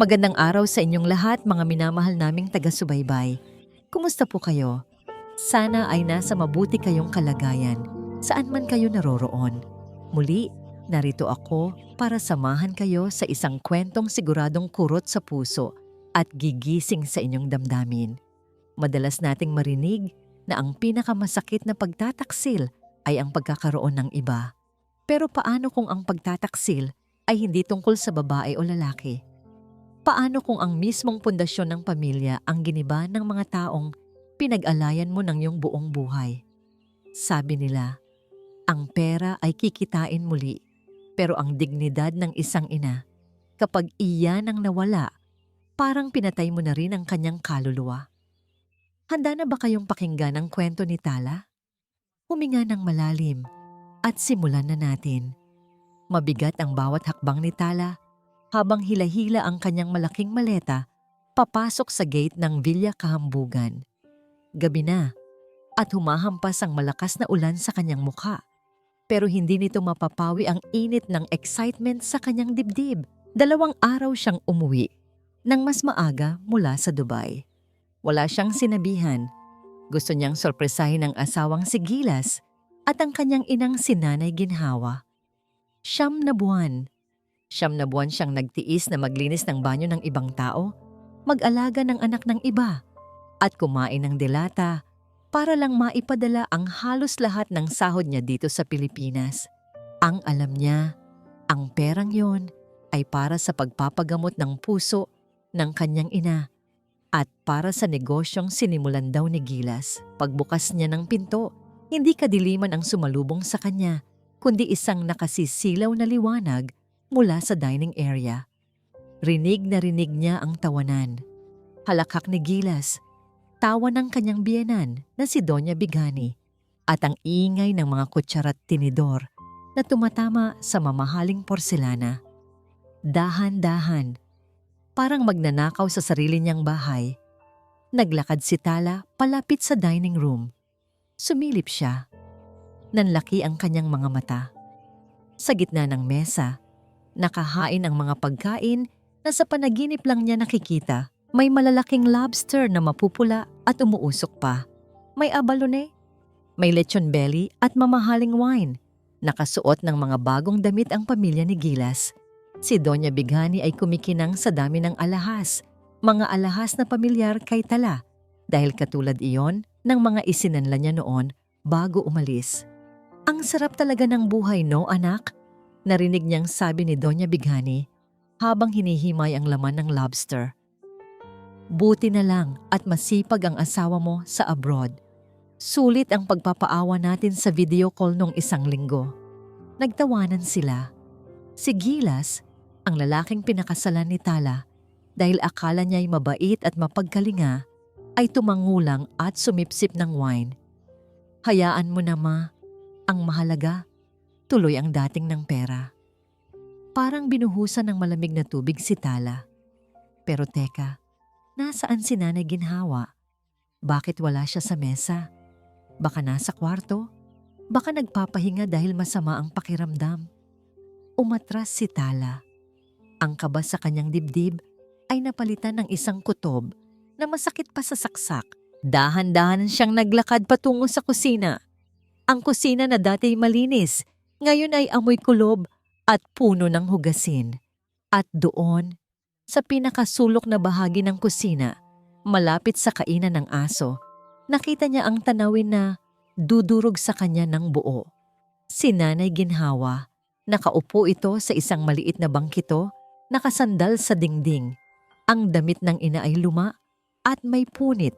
Magandang araw sa inyong lahat, mga minamahal naming taga-subaybay. Kumusta po kayo? Sana ay nasa mabuti kayong kalagayan, saan man kayo naroroon. Muli, narito ako para samahan kayo sa isang kwentong siguradong kurot sa puso at gigising sa inyong damdamin. Madalas nating marinig na ang pinakamasakit na pagtataksil ay ang pagkakaroon ng iba. Pero paano kung ang pagtataksil ay hindi tungkol sa babae o lalaki? Paano kung ang mismong pundasyon ng pamilya ang giniba ng mga taong pinag-alayan mo ng iyong buong buhay? Sabi nila, ang pera ay kikitain muli, pero ang dignidad ng isang ina, kapag iyan ang nawala, parang pinatay mo na rin ang kanyang kaluluwa. Handa na ba kayong pakinggan ang kwento ni Tala? Huminga ng malalim at simulan na natin. Mabigat ang bawat hakbang ni Tala, habang hila-hila ang kanyang malaking maleta papasok sa gate ng Villa Kahambugan. Gabi na at humahampas ang malakas na ulan sa kanyang mukha. Pero hindi nito mapapawi ang init ng excitement sa kanyang dibdib. 2 araw siyang umuwi nang mas maaga mula sa Dubai. Wala siyang sinabihan. Gusto niyang sorpresahin ang asawang si Gilas at ang kanyang inang si Nanay Ginhawa. 9 na buwan. 9 na buwan siyang nagtiis na maglinis ng banyo ng ibang tao, mag-alaga ng anak ng iba, at kumain ng delata para lang maipadala ang halos lahat ng sahod niya dito sa Pilipinas. Ang alam niya, ang perang yon ay para sa pagpapagamot ng puso ng kanyang ina at para sa negosyong sinimulan daw ni Gilas. Pagbukas niya ng pinto, hindi kadiliman ang sumalubong sa kanya, kundi isang nakasisilaw na liwanag mula sa dining area. Rinig na rinig niya ang tawanan. Halakhak ni Gilas, tawa ng kanyang biyenan na si Doña Bigani, at ang ingay ng mga kutsara't tinidor na tumatama sa mamahaling porselana. Dahan-dahan, parang magnanakaw sa sarili niyang bahay, naglakad si Tala palapit sa dining room. Sumilip siya. Nanlaki ang kanyang mga mata. Sa gitna ng mesa, nakahain ang mga pagkain na sa panaginip lang niya nakikita. May malalaking lobster na mapupula at umuusok pa. May abalone, may lechon belly at mamahaling wine. Nakasuot ng mga bagong damit ang pamilya ni Gilas. Si Doña Bigani ay kumikinang sa dami ng alahas, mga alahas na pamilyar kay Tala, dahil katulad iyon ng mga isinanla niya noon bago umalis. Ang sarap talaga ng buhay, no, anak? Narinig niyang sabi ni Doña Bigani habang hinihimay ang laman ng lobster. Buti na lang at masipag ang asawa mo sa abroad. Sulit ang pagpapaawa natin sa video call nung 1 linggo. Nagtawanan sila. Si Gilas, ang lalaking pinakasalan ni Tala, dahil akala niya'y mabait at mapagkalinga, ay tumangulang at sumipsip ng wine. Hayaan mo na, ma. Ang mahalaga, tuloy ang dating ng pera. Parang binuhusan ng malamig na tubig si Tala. Pero teka, nasaan si Nanay Ginhawa? Bakit wala siya sa mesa? Baka nasa kwarto? Baka nagpapahinga dahil masama ang pakiramdam? Umatras si Tala. Ang kaba sa kanyang dibdib ay napalitan ng isang kutob na masakit pa sa saksak. Dahan-dahan siyang naglakad patungo sa kusina. Ang kusina na dati malinis, ngayon ay amoy kulob at puno ng hugasin. At doon, sa pinakasulok na bahagi ng kusina, malapit sa kainan ng aso, nakita niya ang tanawin na dudurog sa kanya ng buo. Si Nanay Ginhawa, nakaupo ito sa isang maliit na bangkito, nakasandal sa dingding. Ang damit ng ina ay luma at may punit.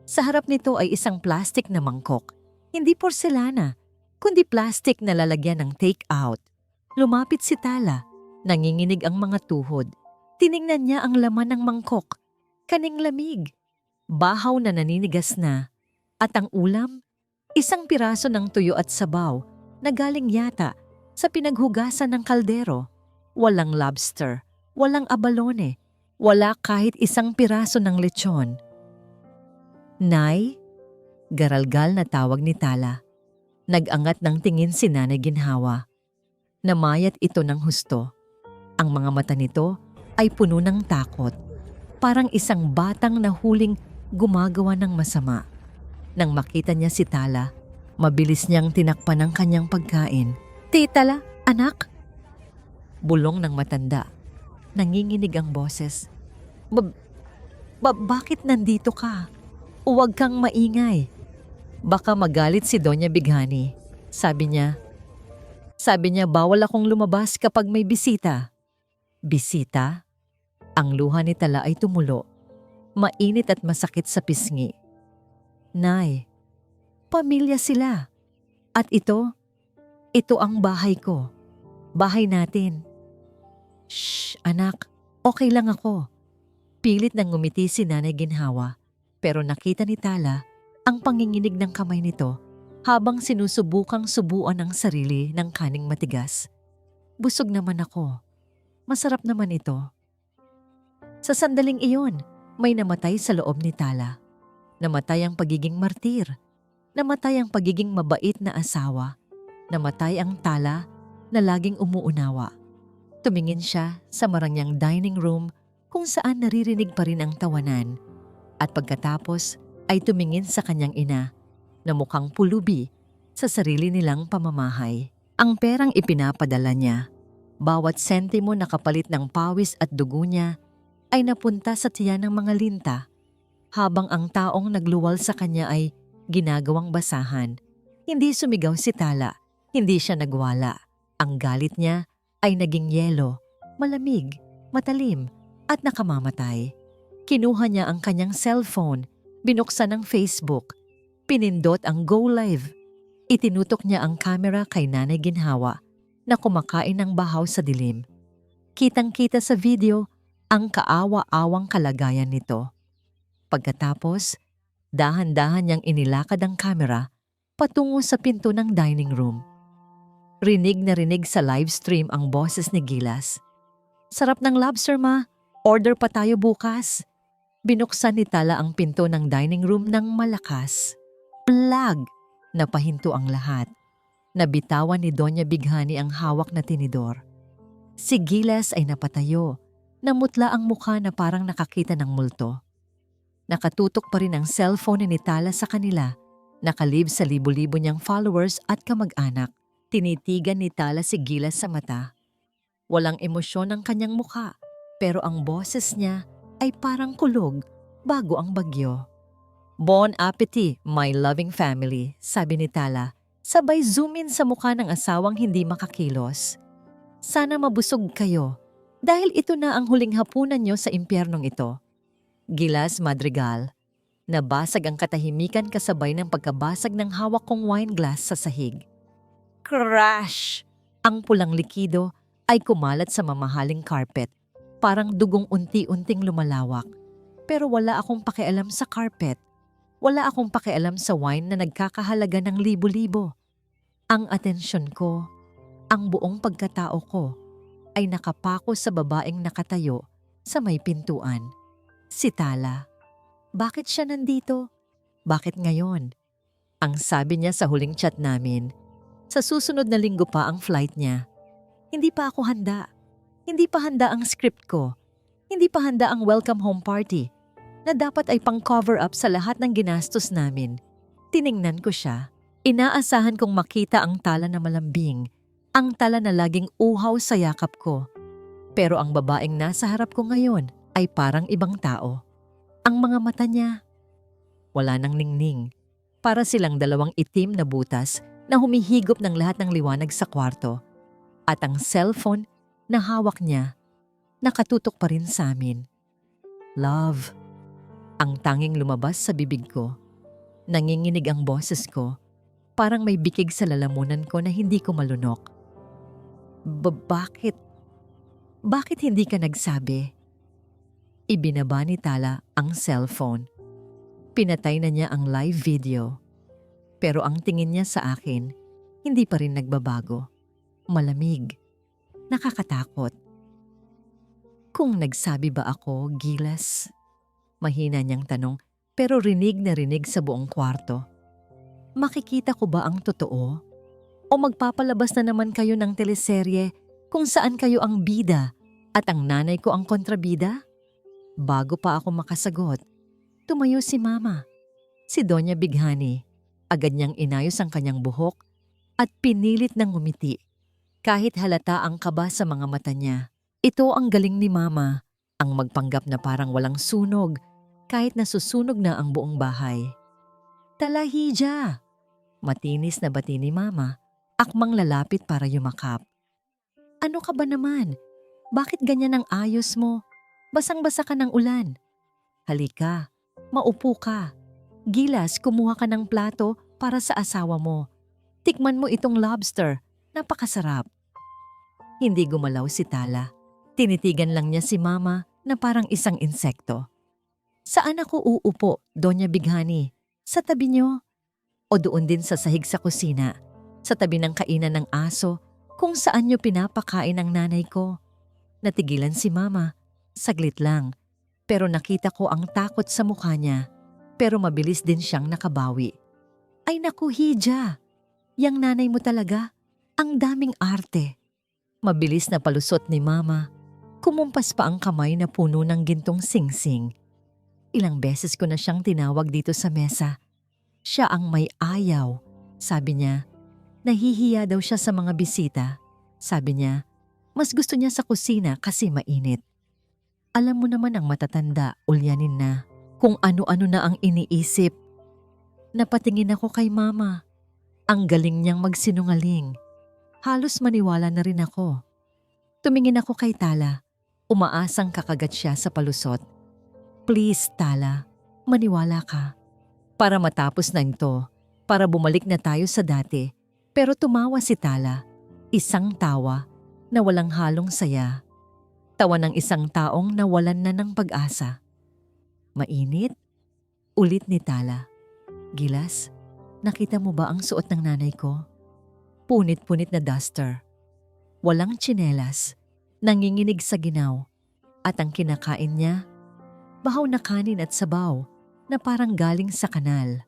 Sa harap nito ay isang plastik na mangkok. Hindi porselana, kundi plastik na lalagyan ng take-out. Lumapit si Tala, nanginginig ang mga tuhod. Tiningnan niya ang laman ng mangkok. Kaning lamig. Bahaw na naninigas na. At ang ulam? Isang piraso ng tuyo at sabaw na galing yata sa pinaghugasan ng kaldero. Walang lobster, walang abalone, wala kahit isang piraso ng lechon. Nay? Garalgal na tawag ni Tala. Nag-angat ng tingin si Nanay Ginhawa. Namayat ito ng husto. Ang mga mata nito ay puno ng takot. Parang isang batang nahuling gumagawa ng masama. Nang makita niya si Tala, mabilis niyang tinakpan ang kanyang pagkain. "Titala, anak?" Bulong ng matanda. Nanginginig ang boses. Bakit nandito ka? Huwag kang maingay. Baka magalit si Doña Bighani. Sabi niya bawal akong lumabas kapag may bisita. Bisita? Ang luha ni Tala ay tumulo. Mainit at masakit sa pisngi. Nay, pamilya sila. At ito ang bahay ko. Bahay natin. Shh, anak. Okay lang ako. Pilit nang ngumiti si Nanay Ginhawa, pero nakita ni Tala ang panginginig ng kamay nito habang sinusubukang subuan ang sarili ng kaning matigas. "Busog naman ako. Masarap naman ito." Sa sandaling iyon, may namatay sa loob ni Tala. Namatay ang pagiging martir. Namatay ang pagiging mabait na asawa. Namatay ang Tala na laging umuunawa. Tumingin siya sa marangyang dining room kung saan naririnig pa rin ang tawanan, at pagkatapos ay tumingin sa kanyang ina na mukhang pulubi sa sarili nilang pamamahay. Ang perang ipinapadala niya, bawat sentimo na kapalit ng pawis at dugo niya ay napunta sa tiyan ng mga linta, habang ang taong nagluwal sa kanya ay ginagawang basahan. Hindi sumigaw si Tala, hindi siya nagwala. Ang galit niya ay naging yelo, malamig, matalim, at nakamamatay. Kinuha niya ang kanyang cellphone, binuksan ang Facebook, pinindot ang Go Live. Itinutok niya ang camera kay Nanay Ginhawa na kumakain ng bahaw sa dilim. Kitang-kita sa video ang kaawa-awang kalagayan nito. Pagkatapos, dahan-dahan niyang inilakad ang camera patungo sa pinto ng dining room. Rinig na rinig sa live stream ang boses ni Gilas. "Sarap ng lobster, ma. Order pa tayo bukas." Binuksan ni Tala ang pinto ng dining room ng malakas. Plag! Napahinto ang lahat. Nabitawan ni Doña Bighani ang hawak na tinidor. Si Gilas ay napatayo. Namutla ang mukha na parang nakakita ng multo. Nakatutok pa rin ang cellphone ni Tala sa kanila. Nakalib sa libo-libo niyang followers at kamag-anak. Tinitigan ni Tala si Gilas sa mata. Walang emosyon ang kanyang mukha, pero ang boses niya ay parang kulog bago ang bagyo. "Bon appetit, my loving family," sabi ni Tala, sabay zoom in sa mukha ng asawang hindi makakilos. "Sana mabusog kayo, dahil ito na ang huling hapunan nyo sa impyernong ito." Gilas Madrigal. Nabasag ang katahimikan kasabay ng pagkabasag ng hawak kong wine glass sa sahig. Crash! Ang pulang likido ay kumalat sa mamahaling carpet. Parang dugong unti-unting lumalawak. Pero wala akong pakialam sa carpet. Wala akong pakialam sa wine na nagkakahalaga ng libo-libo. Ang atensyon ko, ang buong pagkatao ko, ay nakapako sa babaeng nakatayo sa may pintuan. Si Tala. Bakit siya nandito? Bakit ngayon? Ang sabi niya sa huling chat namin, sa susunod na linggo pa ang flight niya. Hindi pa ako handa. Hindi pa handa ang script ko. Hindi pa handa ang welcome home party na dapat ay pang-cover up sa lahat ng ginastos namin. Tiningnan ko siya. Inaasahan kong makita ang Tala na malambing, ang Tala na laging uhaw sa yakap ko. Pero ang babaeng nasa harap ko ngayon ay parang ibang tao. Ang mga mata niya, wala nang ningning. Para silang dalawang itim na butas na humihigop ng lahat ng liwanag sa kwarto. At ang cellphone na hawak niya, nakatutok pa rin sa amin. Love. Ang tanging lumabas sa bibig ko. Nanginginig ang boses ko. Parang may bikig sa lalamunan ko na hindi ko malunok. Bakit? Bakit hindi ka nagsabi? Ibinaba ni Tala ang cellphone. Pinatay na niya ang live video. Pero ang tingin niya sa akin, hindi pa rin nagbabago. Malamig. Nakakatakot. Kung nagsabi ba ako, Gilas? Mahina niyang tanong, pero rinig na rinig sa buong kwarto. Makikita ko ba ang totoo? O magpapalabas na naman kayo ng teleserye kung saan kayo ang bida At ang nanay ko ang kontrabida? Bago pa ako makasagot, tumayo si Mama. Si Doña Bighani. Agad niyang inayos ang kanyang buhok at pinilit ng ngumiti. Kahit halata ang kaba sa mga mata niya. Ito ang galing ni Mama, ang magpanggap na parang walang sunog kahit nasusunog na ang buong bahay. Talahija! Matinis na bati ni Mama, akmang lalapit para yumakap. Ano ka ba naman? Bakit ganyan ang ayos mo? Basang-basa ka ng ulan. Halika, maupo ka. Gilas, kumuha ka ng plato para sa asawa mo. Tikman mo itong lobster, napakasarap. Hindi gumalaw si Tala. Tinitigan lang niya si Mama na parang isang insekto. Saan ako uupo, Doña Bighani? Sa tabi niyo? O doon din sa sahig sa kusina? Sa tabi ng kainan ng aso kung saan niyo pinapakain ang nanay ko? Natigilan si Mama. Saglit lang. Pero nakita ko ang takot sa mukha niya. Pero mabilis din siyang nakabawi. Ay naku, Hija! Yang nanay mo talaga, ang daming arte. Mabilis na palusot ni Mama. Kumumpas pa ang kamay na puno ng gintong singsing. Ilang beses ko na siyang tinawag dito sa mesa. Siya ang may ayaw. Sabi niya, nahihiya daw siya sa mga bisita. Sabi niya, mas gusto niya sa kusina kasi mainit. Alam mo naman ang matatanda, ulyanin na, kung ano-ano na ang iniisip. Napatingin ako kay Mama. Ang galing niyang magsinungaling. Halos maniwala na rin ako. Tumingin ako kay Tala. Umaasang kakagat siya sa palusot. Please, Tala, maniwala ka. Para matapos na ito, para bumalik na tayo sa dati. Pero tumawa si Tala. Isang tawa na walang halong saya. Tawa ng isang taong nawalan na ng pag-asa. Mainit? Ulit ni Tala. Gilas, nakita mo ba ang suot ng nanay ko? Punit-punit na duster. Walang tsinelas. Nanginginig sa ginaw. At ang kinakain niya, bahaw na kanin at sabaw na parang galing sa kanal.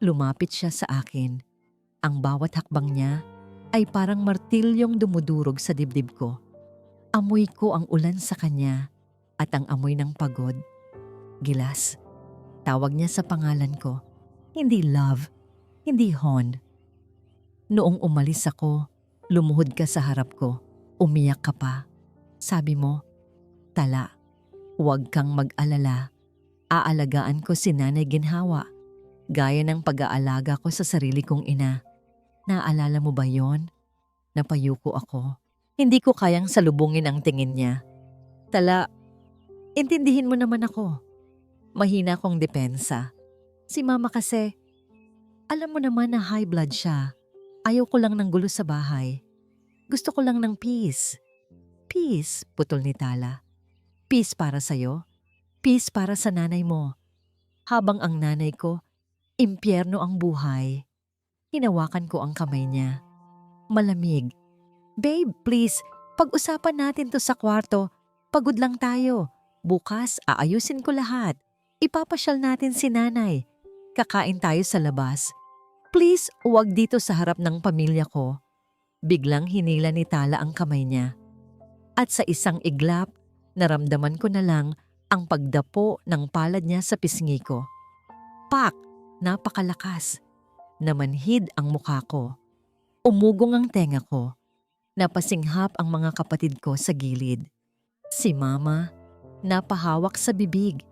Lumapit siya sa akin. Ang bawat hakbang niya ay parang martilyong dumudurog sa dibdib ko. Amoy ko ang ulan sa kanya at ang amoy ng pagod. Gilas, tawag niya sa pangalan ko. Hindi love, hindi hon. Noong umalis ako, lumuhod ka sa harap ko. Umiyak ka pa. Sabi mo, Tala, huwag kang mag-alala. Aalagaan ko si Nanay Ginhawa. Gaya ng pag-aalaga ko sa sarili kong ina. Naalala mo ba yon? Napayuko ako. Hindi ko kayang salubungin ang tingin niya. Tala, intindihin mo naman ako. Mahina kong depensa. Si Mama kasi, alam mo naman na high blood siya. Ayaw ko lang ng gulo sa bahay. Gusto ko lang ng peace. Peace, putol ni Tala. Peace para sa'yo. Peace para sa nanay mo. Habang ang nanay ko, impyerno ang buhay. Hinawakan ko ang kamay niya. Malamig. Babe, please, pag-usapan natin to sa kwarto. Pagod lang tayo. Bukas, aayusin ko lahat. Ipapasyal natin si nanay. Kakain tayo sa labas. Please, huwag dito sa harap ng pamilya ko. Biglang hinila ni Tala ang kamay niya. At sa isang iglap, naramdaman ko na lang ang pagdapo ng palad niya sa pisngi ko. Pak! Napakalakas. Namanhid ang mukha ko. Umugong ang tenga ko. Napasinghap ang mga kapatid ko sa gilid. Si Mama, napahawak sa bibig.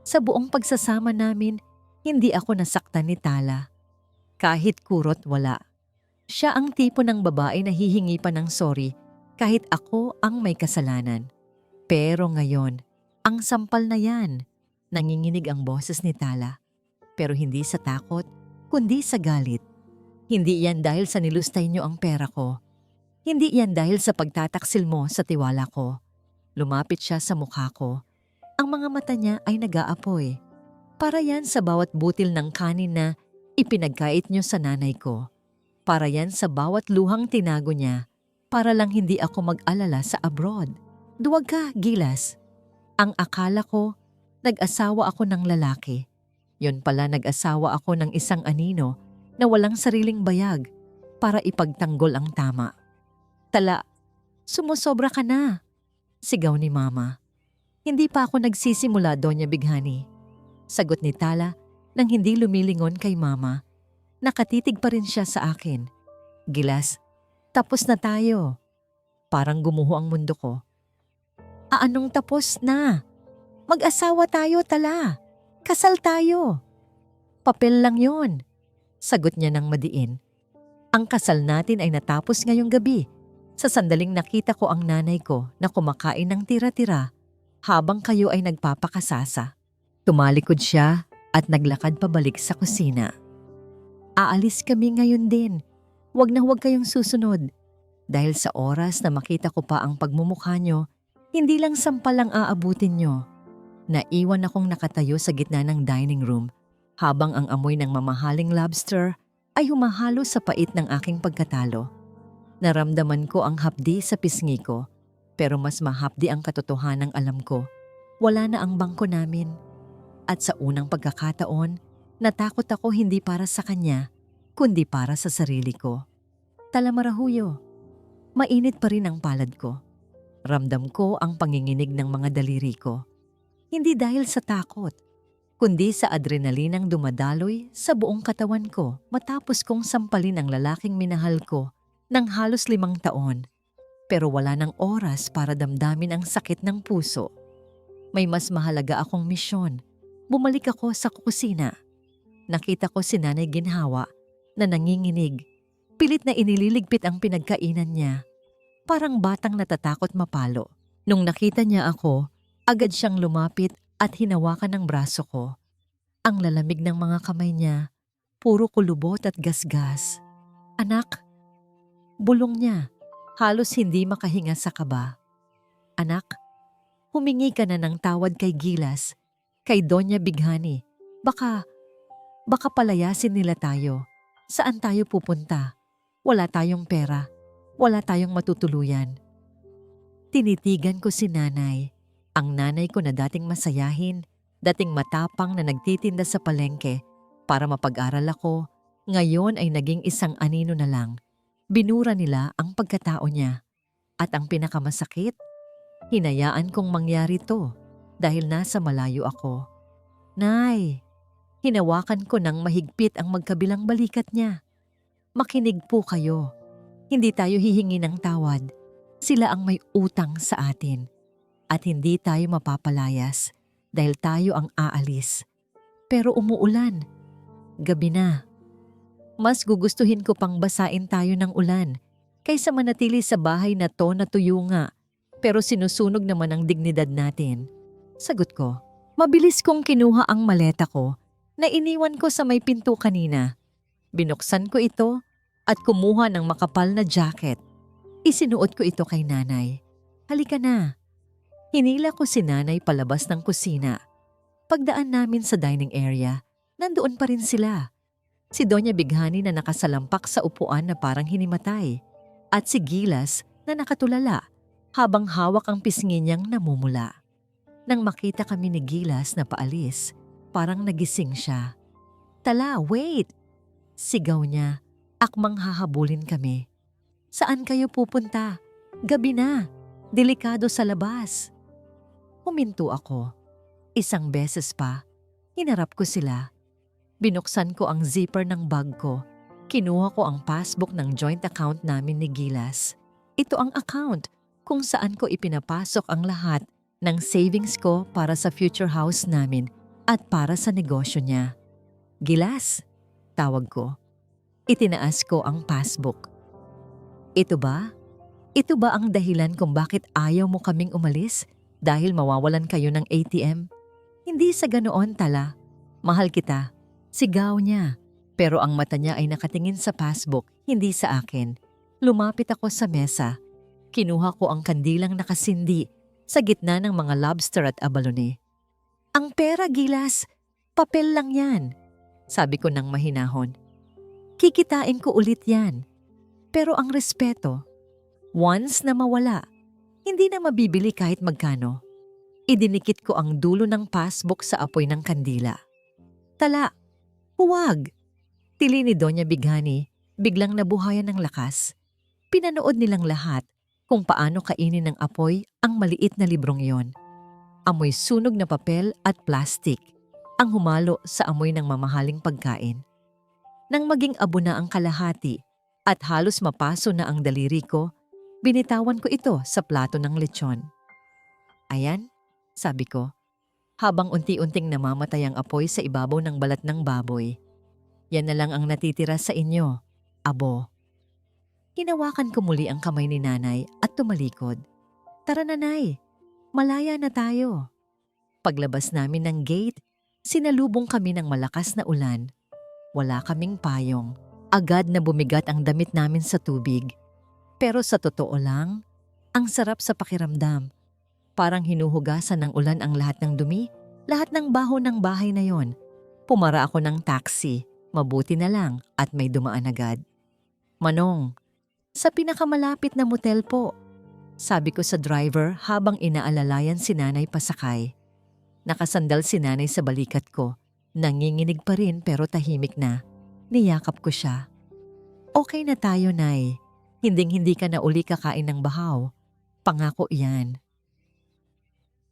Sa buong pagsasama namin, hindi ako nasaktan ni Tala. Kahit kurot wala. Siya ang tipo ng babae na hihingi pa ng sorry kahit ako ang may kasalanan. Pero ngayon, ang sampal na yan. Nanginginig ang boses ni Tala. Pero hindi sa takot, kundi sa galit. Hindi yan dahil sa nilustay niyo ang pera ko. Hindi yan dahil sa pagtataksil mo sa tiwala ko. Lumapit siya sa mukha ko. Ang mga mata niya ay nag-aapoy. Para yan sa bawat butil ng kanin na ipinagkait niyo sa nanay ko. Para yan sa bawat luhang tinago niya. Para lang hindi ako mag-alala sa abroad. Duwag ka, Gilas. Ang akala ko, nag-asawa ako ng lalaki. Yon pala nag-asawa ako ng isang anino na walang sariling bayag para ipagtanggol ang tama. Tala, sumusobra ka na. Sigaw ni Mama. Hindi pa ako nagsisimula, Doña Bighani. Sagot ni Tala nang hindi lumilingon kay Mama. Nakatitig pa rin siya sa akin. Gilas, tapos na tayo. Parang gumuho ang mundo ko. Anong tapos na? Mag-asawa tayo, Tala. Kasal tayo. Papel lang yon. Sagot niya ng madiin. Ang kasal natin ay natapos ngayong gabi. Sa sandaling nakita ko ang nanay ko na kumakain ng tira-tira habang kayo ay nagpapakasasa. Tumalikod siya at naglakad pabalik sa kusina. Aalis kami ngayon din. Huwag na huwag kayong susunod. Dahil sa oras na makita ko pa ang pagmumukha nyo, hindi lang sampal ang aabutin nyo. Naiwan akong nakatayo sa gitna ng dining room habang ang amoy ng mamahaling lobster ay humahalo sa pait ng aking pagkatalo. Naramdaman ko ang hapdi sa pisngi ko, pero mas mahapdi ang katotohanang alam ko. Wala na ang bangko namin. At sa unang pagkakataon, natakot ako hindi para sa kanya, kundi para sa sarili ko. Talamarahuyo. Mainit pa rin ang palad ko. Ramdam ko ang panginginig ng mga daliri ko. Hindi dahil sa takot, kundi sa adrenalinang dumadaloy sa buong katawan ko matapos kong sampalin ang lalaking minahal ko ng halos 5 taon. Pero wala nang oras para damdamin ang sakit ng puso. May mas mahalaga akong misyon. Bumalik ako sa kusina. Nakita ko si Nanay Ginhawa na nanginginig. Pilit na inililigpit ang pinagkainan niya. Parang batang natatakot mapalo. Nung nakita niya ako, agad siyang lumapit at hinawakan ng braso ko. Ang lalamig ng mga kamay niya, puro kulubot at gasgas. Anak, bulong niya, halos hindi makahinga sa kaba. Anak, humingi ka na ng tawad kay Gilas, kay Doña Bighani. Baka palayasin nila tayo. Saan tayo pupunta? Wala tayong pera. Wala tayong matutuluyan. Tinitigan ko si nanay. Ang nanay ko na dating masayahin, dating matapang na nagtitinda sa palengke para mapag-aral ako, ngayon ay naging isang anino na lang. Binura nila ang pagkatao niya. At ang pinakamasakit, hinayaan kong mangyari to dahil nasa malayo ako. Nay, hinawakan ko ng mahigpit ang magkabilang balikat niya. Makinig po kayo. Hindi tayo hihingi ng tawad. Sila ang may utang sa atin. At hindi tayo mapapalayas dahil tayo ang aalis. Pero umuulan. Gabi na. Mas gugustuhin ko pang basain tayo ng ulan kaysa manatili sa bahay na to na tuyo nga pero sinusunog naman ang dignidad natin. Sagot ko. Mabilis kong kinuha ang maleta ko na iniwan ko sa may pinto kanina. Binuksan ko ito at kumuha ng makapal na jacket. Isinuot ko ito kay nanay. Halika na. Hinila ko si nanay palabas ng kusina. Pagdaan namin sa dining area, nandoon pa rin sila. Si Doña Bighani na nakasalampak sa upuan na parang hinimatay. At si Gilas na nakatulala habang hawak ang pisngi niyang namumula. Nang makita kami ni Gilas na paalis, parang nagising siya. Tala, wait! Sigaw niya. Akmang hahabulin kami. Saan kayo pupunta? Gabi na. Delikado sa labas. Huminto ako. Isang beses pa, hinarap ko sila. Binuksan ko ang zipper ng bag ko. Kinuha ko ang passbook ng joint account namin ni Gilas. Ito ang account kung saan ko ipinapasok ang lahat ng savings ko para sa future house namin at para sa negosyo niya. Gilas, tawag ko. Itinaas ko ang passbook. Ito ba? Ito ba ang dahilan kung bakit ayaw mo kaming umalis dahil mawawalan kayo ng ATM? Hindi sa ganoon, Tala. Mahal kita. Sigaw niya. Pero ang mata niya ay nakatingin sa passbook, hindi sa akin. Lumapit ako sa mesa. Kinuha ko ang kandilang nakasindi sa gitna ng mga lobster at abalone. Ang pera, Gilas. Papel lang yan. Sabi ko nang mahinahon. Kikitain ko ulit yan. Pero ang respeto, once na mawala, hindi na mabibili kahit magkano. Idinikit ko ang dulo ng passbook sa apoy ng kandila. Tala, huwag! Tili ni Doña Bighani, biglang nabuhayan ng lakas. Pinanood nilang lahat kung paano kainin ng apoy ang maliit na librong iyon. Amoy sunog na papel at plastik ang humalo sa amoy ng mamahaling pagkain. Nang maging abo na ang kalahati at halos mapaso na ang daliri ko, binitawan ko ito sa plato ng lechon. Ayan, sabi ko, habang unti-unting namamatay ang apoy sa ibabaw ng balat ng baboy. Yan na lang ang natitira sa inyo, abo. Hinawakan ko muli ang kamay ni nanay at tumalikod. Tara nanay, malaya na tayo. Paglabas namin ng gate, sinalubong kami ng malakas na ulan. Wala kaming payong. Agad na bumigat ang damit namin sa tubig. Pero sa totoo lang, ang sarap sa pakiramdam. Parang hinuhugasan ng ulan ang lahat ng dumi, lahat ng baho ng bahay na yon. Pumara ako ng taxi, mabuti na lang at may dumaan agad. Manong, sa pinakamalapit na motel po, sabi ko sa driver habang inaalalayan si nanay pasakay. Nakasandal si nanay sa balikat ko. Nanginginig pa rin pero tahimik na. Niyakap ko siya. Okay na tayo, Nay. Hinding-hindi ka na uli kakain ng bahaw. Pangako yan.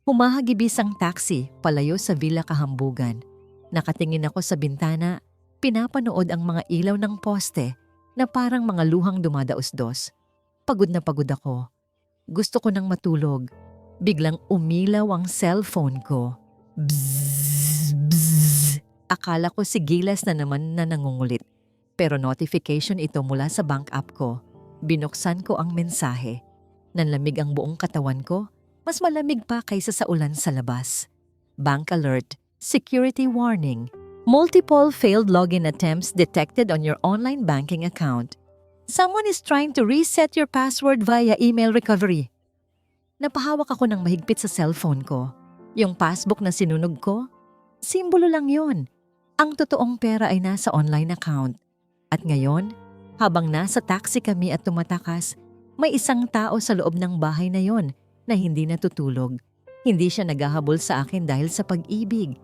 Humahagibis ang taxi palayo sa Villa Kahambugan. Nakatingin ako sa bintana, pinapanood ang mga ilaw ng poste na parang mga luhang dumadaos-dos. Pagod na pagod ako. Gusto ko nang matulog. Biglang umilaw ang cellphone ko. Bzzz, bzzz. Akala ko si Gilas na naman na nangungulit. Pero notification ito mula sa bank app ko. Binuksan ko ang mensahe. Nanlamig ang buong katawan ko. Mas malamig pa kaysa sa ulan sa labas. Bank alert. Security warning. Multiple failed login attempts detected on your online banking account. Someone is trying to reset your password via email recovery. Napahawak ako ng mahigpit sa cellphone ko. Yung passbook na sinunog ko, simbolo lang yon. Ang totoong pera ay nasa online account. At ngayon, habang nasa taxi kami at tumatakas, may isang tao sa loob ng bahay na yon na hindi natutulog. Hindi siya naghahabol sa akin dahil sa pag-ibig.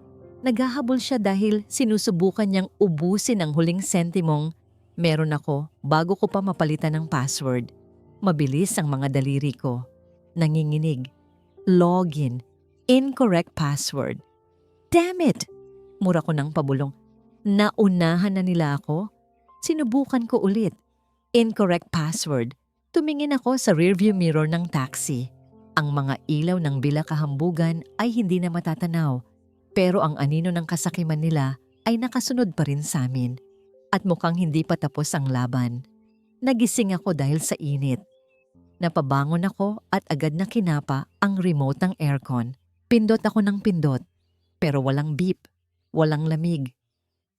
Naghahabol siya dahil sinusubukan niyang ubusin ang huling sentimong meron ako bago ko pa mapalitan ng password. Mabilis ang mga daliri ko. Nanginginig. Login. Incorrect password. Damn it! Mura ko ng pabulong. Naunahan na nila ako? Sinubukan ko ulit. Incorrect password. Tumingin ako sa rearview mirror ng taxi. Ang mga ilaw ng Villa Kahambugan ay hindi na matatanaw. Pero ang anino ng kasakiman nila ay nakasunod pa rin sa amin. At mukhang hindi pa tapos ang laban. Nagising ako dahil sa init. Napabangon ako at agad na kinapa ang remote ng aircon. Pindot ako ng pindot. Pero walang beep. Walang lamig.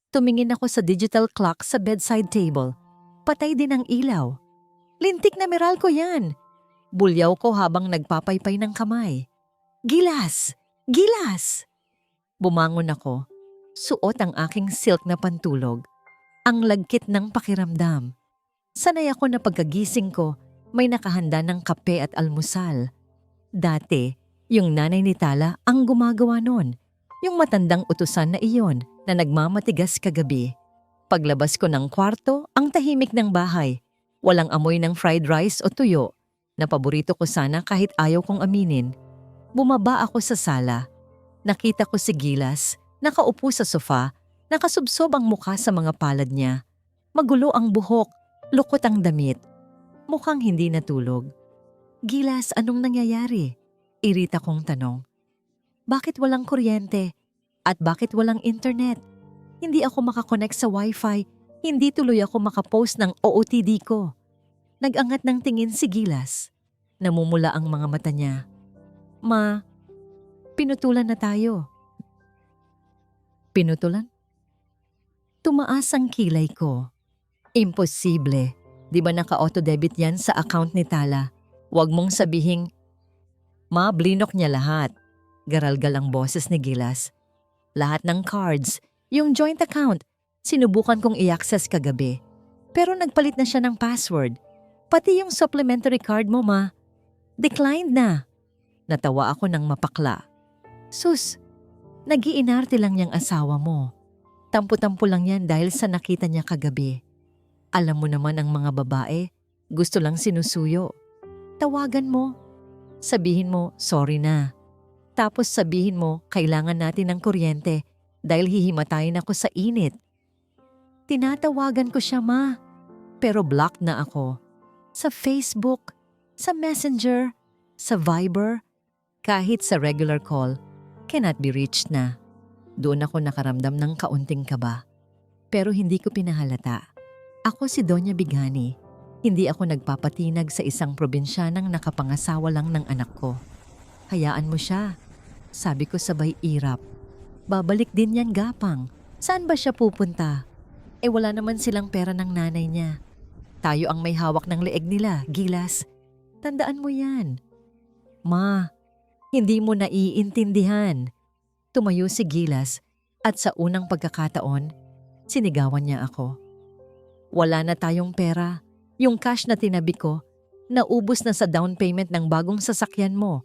Tumingin ako sa digital clock sa bedside table. Patay din ang ilaw. Lintik na Meralco yan. Bulyaw ko habang nagpapaypay ng kamay. Gilas! Gilas! Bumangon ako. Suot ang aking silk na pantulog. Ang lagkit ng pakiramdam. Sanay ako na pagkagising ko, may nakahanda ng kape at almusal. Dati, yung nanay ni Tala ang gumagawa nun. Yung matandang utusan na iyon na nagmamatigas kagabi. Paglabas ko ng kwarto, ang tahimik ng bahay. Walang amoy ng fried rice o tuyo na paborito ko sana kahit ayaw kong aminin. Bumaba ako sa sala. Nakita ko si Gilas, nakaupo sa sofa, nakasubsob ang mukha sa mga palad niya. Magulo ang buhok, lukot ang damit. Mukhang hindi natulog. Gilas, anong nangyayari? Irita kong tanong. Bakit walang kuryente? At bakit walang internet? Hindi ako makakonect sa wifi. Hindi tuloy ako makapost ng OOTD ko. Nag-angat ng tingin si Gilas. Namumula ang mga mata niya. Ma, pinutulan na tayo. Pinutulan? Tumaas ang kilay ko. Imposible. Di ba naka-auto-debit yan sa account ni Tala? Huwag mong sabihing, Ma, blinok niya lahat. Garalgal ang boses ni Gilas. Lahat ng cards, yung joint account, sinubukan kong i-access kagabi. Pero nagpalit na siya ng password. Pati yung supplementary card mo, Ma. Declined na. Natawa ako ng mapakla. Sus, nag-iinarte lang niyang asawa mo. Tampo-tampo lang yan dahil sa nakita niya kagabi. Alam mo naman ang mga babae, gusto lang sinusuyo. Tawagan mo. Sabihin mo, sorry na. Tapos sabihin mo, kailangan natin ng kuryente dahil hihimatayin ako sa init. Tinatawagan ko siya, ma. Pero blocked na ako. Sa Facebook, sa Messenger, sa Viber, kahit sa regular call, cannot be reached na. Doon ako nakaramdam ng kaunting kaba. Pero hindi ko pinahalata. Ako si Doña Bigani. Hindi ako nagpapatinag sa isang probinsyanang nakapangasawa lang ng anak ko. Hayaan mo siya. Sabi ko sabay irap. Babalik din yan gapang. Saan ba siya pupunta? Wala naman silang pera ng nanay niya. Tayo ang may hawak ng leeg nila, Gilas. Tandaan mo yan. Ma, hindi mo naiintindihan. Tumayo si Gilas at sa unang pagkakataon, sinigawan niya ako. Wala na tayong pera. Yung cash na tinabi ko, naubos na sa down payment ng bagong sasakyan mo.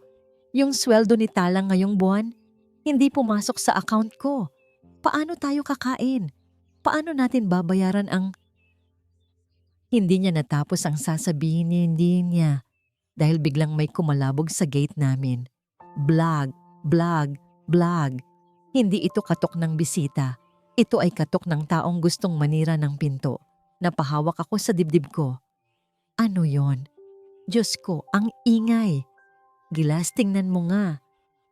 Yung sweldo ni Talang ngayong buwan, hindi pumasok sa account ko. Paano tayo kakain? Paano natin babayaran ang... Hindi niya natapos ang sasabihin niya dahil biglang may kumalabog sa gate namin. Blag, blag, blag. Hindi ito katok ng bisita. Ito ay katok ng taong gustong manira ng pinto. Napahawak ako sa dibdib ko. Ano yon? Diyos ko, ang ingay. Gilas, tingnan mo nga.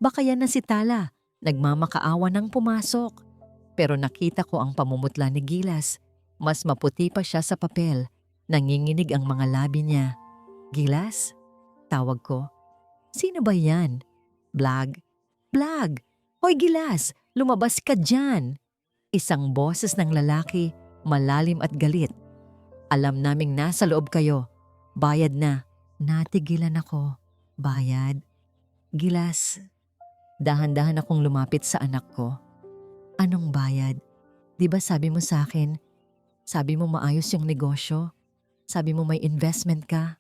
Baka yan na si Tala. Nagmamakaawa ng pumasok. Pero nakita ko ang pamumutla ni Gilas. Mas maputi pa siya sa papel. Nanginginig ang mga labi niya. Gilas? Tawag ko. Sino ba yan? Blag? Blag! Hoy Gilas, lumabas ka dyan. Isang boses ng lalaki, malalim at galit. Alam naming nasa loob kayo. Bayad na. Natigilan ako. Bayad. Gilas. Dahan-dahan akong lumapit sa anak ko. Anong bayad? Di ba sabi mo sa akin, sabi mo maayos yung negosyo? Sabi mo may investment ka?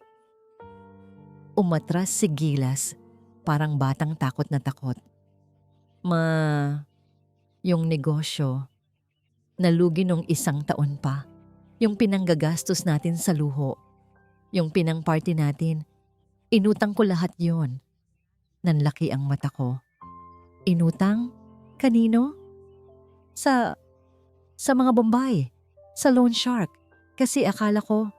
Umatras si Gilas, parang batang takot na takot. Yung negosyo, nalugi nung 1 taon pa. Yung pinanggagastos natin sa luho. Yung pinang-party natin, inutang ko lahat yon. Nanlaki ang mata ko. Inutang? Kanino? Sa mga Bombay. Sa loan shark. Kasi akala ko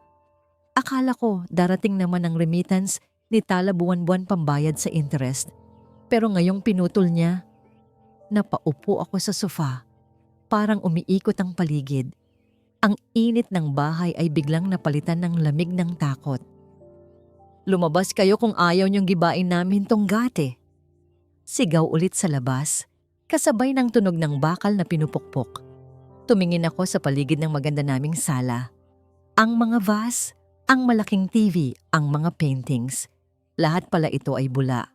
darating naman ang remittance ni Tala buwan-buwan pambayad sa interest. Pero ngayong pinutol niya, napaupo ako sa sofa. Parang umiikot ang paligid. Ang init ng bahay ay biglang napalitan ng lamig ng takot. Lumabas kayo kung ayaw niyong gibain namin tong gate. Sigaw ulit sa labas, kasabay ng tunog ng bakal na pinupukpok. Tumingin ako sa paligid ng maganda naming sala. Ang mga vase, ang malaking TV, ang mga paintings. Lahat pala ito ay bula.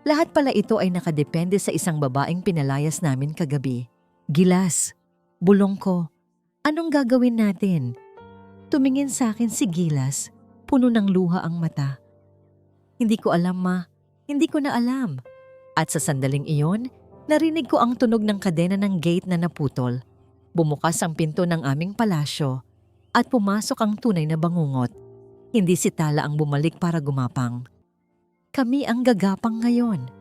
Lahat pala ito ay nakadepende sa isang babaeng pinalayas namin kagabi. Gilas, bulong ko. Anong gagawin natin? Tumingin sa akin si Gilas, puno ng luha ang mata. Hindi ko alam, ma. Hindi ko na alam. At sa sandaling iyon, narinig ko ang tunog ng kadena ng gate na naputol. Bumukas ang pinto ng aming palasyo at pumasok ang tunay na bangungot. Hindi si Tala ang bumalik para gumapang. Kami ang gagapang ngayon.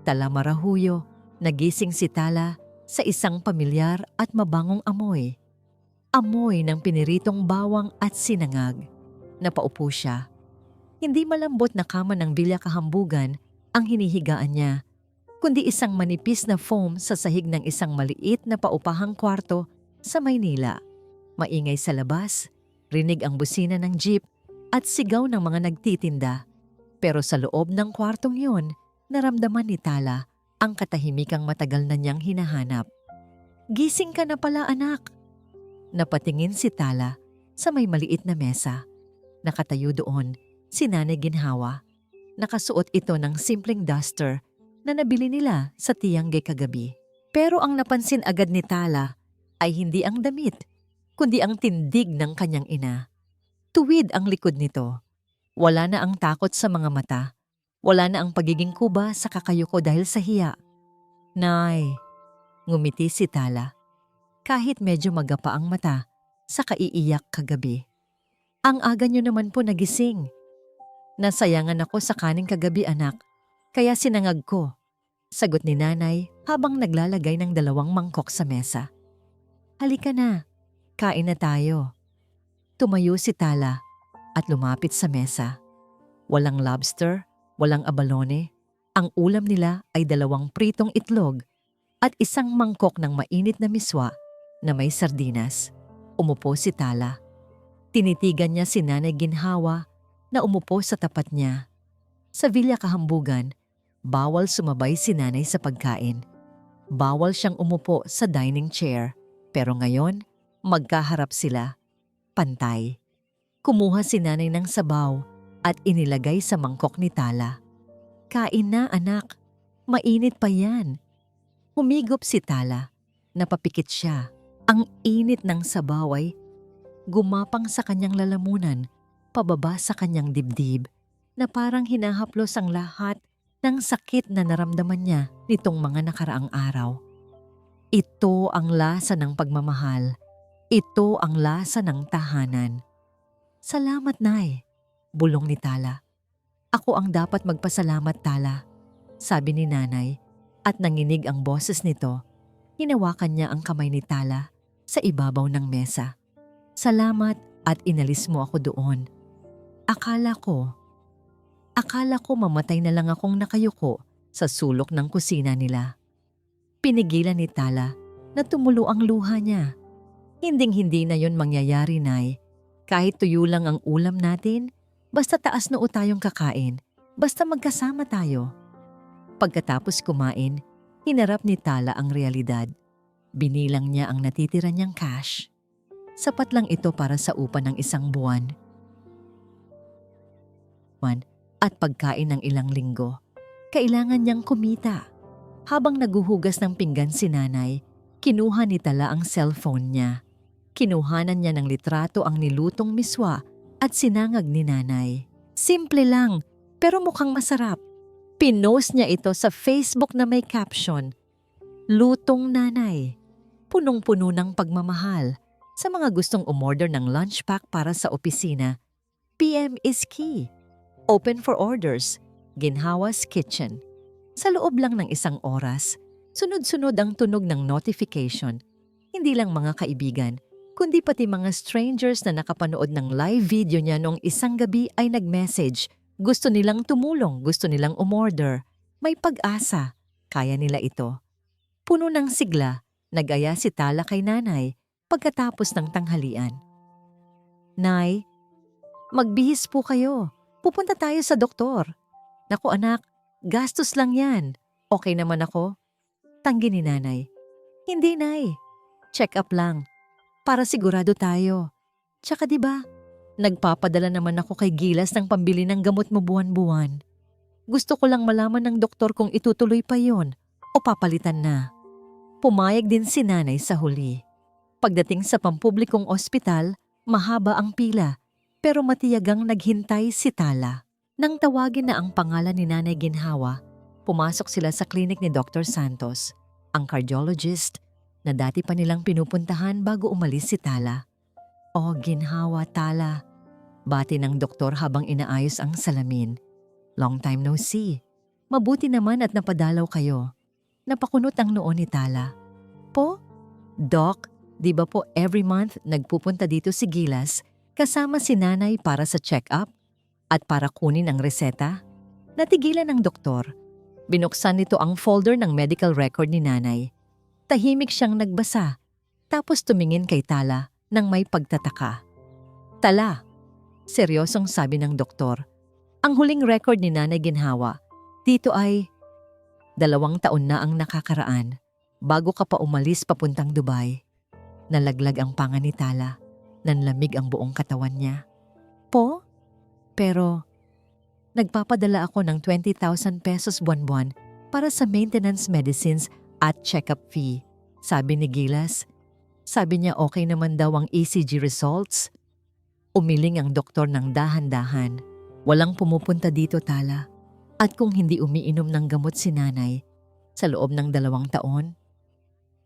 Tala marahuyo, nagising si Tala sa isang pamilyar at mabangong amoy. Amoy ng piniritong bawang at sinangag. Napaupo siya. Hindi malambot na kama ng bilya kahambugan ang hinihigaan niya, kundi isang manipis na foam sa sahig ng isang maliit na paupahang kwarto sa Maynila. Maingay sa labas, rinig ang busina ng jeep at sigaw ng mga nagtitinda. Pero sa loob ng kwartong yun, naramdaman ni Tala ang katahimikang matagal na niyang hinahanap. Gising ka na pala, anak. Napatingin si Tala sa may maliit na mesa. Nakatayo doon si Nanay Ginhawa. Nakasuot ito ng simpleng duster na nabili nila sa Tiangge kagabi. Pero ang napansin agad ni Tala ay hindi ang damit, kundi ang tindig ng kanyang ina. Tuwid ang likod nito. Wala na ang takot sa mga mata. Wala na ang pagiging kuba sa kakayuko dahil sa hiya. Nay, ngumiti si Tala. Kahit medyo magapa ang mata sa kaiiyak kagabi. Ang aga niyo naman po nagising. Nasayangan ako sa kaning kagabi anak, kaya sinangag ko. Sagot ni nanay habang naglalagay ng 2 mangkok sa mesa. Halika na, kain na tayo. Tumayo si Tala at lumapit sa mesa. Walang lobster, walang abalone. Ang ulam nila ay 2 pritong itlog at 1 mangkok ng mainit na miswa na may sardinas. Umupo si Tala. Tinitigan niya si Nanay Ginhawa na umupo sa tapat niya. Sa Villa Kahambugan, bawal sumabay si nanay sa pagkain. Bawal siyang umupo sa dining chair. Pero ngayon, magkaharap sila. Pantay. Kumuha si nanay ng sabaw at inilagay sa mangkok ni Tala. Kain na anak, mainit pa yan. Humigop si Tala. Napapikit siya. Ang init ng sabaw ay gumapang sa kanyang lalamunan, pababa sa kanyang dibdib, na parang hinahaplos ang lahat ng sakit na naramdaman niya nitong mga nakaraang araw. Ito ang lasa ng pagmamahal. Ito ang lasa ng tahanan. Salamat, Nay, bulong ni Tala. Ako ang dapat magpasalamat, Tala, sabi ni Nanay, at nanginig ang boses nito. Hinawakan niya ang kamay ni Tala sa ibabaw ng mesa. Salamat at inalis mo ako doon. Akala ko mamatay na lang akong nakayuko sa sulok ng kusina nila. Pinigilan ni Tala na tumulo ang luha niya. Hinding-hindi na yon mangyayari, Nay. Kahit tuyo lang ang ulam natin, basta taas noo tayong kakain, basta magkasama tayo. Pagkatapos kumain, hinarap ni Tala ang realidad. Binilang niya ang natitira niyang cash. Sapat lang ito para sa upa ng 1 buwan. At pagkain ng ilang linggo. Kailangan niyang kumita. Habang naguhugas ng pinggan si nanay, kinuha ni Tala ang cellphone niya. Kinuhanan niya ng litrato ang nilutong miswa at sinangag ni nanay. Simple lang, pero mukhang masarap. Pinost niya ito sa Facebook na may caption, Lutong Nanay. Punong-puno ng pagmamahal. Sa mga gustong umorder ng lunch pack para sa opisina, PM is key. Open for orders, Ginhawa's Kitchen. Sa loob lang ng 1 oras, sunod-sunod ang tunog ng notification. Hindi lang mga kaibigan, kundi pati mga strangers na nakapanood ng live video niya noong isang gabi ay nag-message. Gusto nilang tumulong, gusto nilang umorder. May pag-asa, kaya nila ito. Puno ng sigla, nag-aya si Tala kay nanay pagkatapos ng tanghalian. Nay, magbihis po kayo. Pupunta tayo sa doktor. Naku anak, gastos lang yan. Okay naman ako? Tanggi ni nanay. Hindi, Nay. Check up lang. Para sigurado tayo. Tsaka diba, nagpapadala naman ako kay Gilas ng pambili ng gamot mo buwan-buwan. Gusto ko lang malaman ng doktor kung itutuloy pa yon o papalitan na. Pumayag din si nanay sa huli. Pagdating sa pampublikong ospital, mahaba ang pila, pero matiyagang naghintay si Tala. Nang tawagin na ang pangalan ni Nanay Ginhawa, pumasok sila sa klinik ni Dr. Santos, ang cardiologist na dati pa nilang pinupuntahan bago umalis si Tala. O Ginhawa, Tala, bati ng doktor habang inaayos ang salamin. Long time no see. Mabuti naman at napadalaw kayo. Napakunot ang noo ni Tala. Po? Doc, di ba po every month nagpupunta dito si Gilas kasama si nanay para sa check-up at para kunin ang reseta? Natigilan ng doktor. Binuksan nito ang folder ng medical record ni nanay. Tahimik siyang nagbasa, tapos tumingin kay Tala nang may pagtataka. Tala, seryosong sabi ng doktor, ang huling record ni Nanay Ginhawa, dito ay 2 taon na ang nakakaraan bago ka pa umalis papuntang Dubai. Nalaglag ang panga ni Tala, nanlamig ang buong katawan niya. Po? Pero nagpapadala ako ng 20,000 pesos buwan-buwan para sa maintenance medicines at check-up fee, sabi ni Gilas. Sabi niya okay naman daw ang ECG results. Umiling ang doktor ng dahan-dahan. Walang pumupunta dito, Tala. At kung hindi umiinom ng gamot si nanay, sa loob ng 2 taon,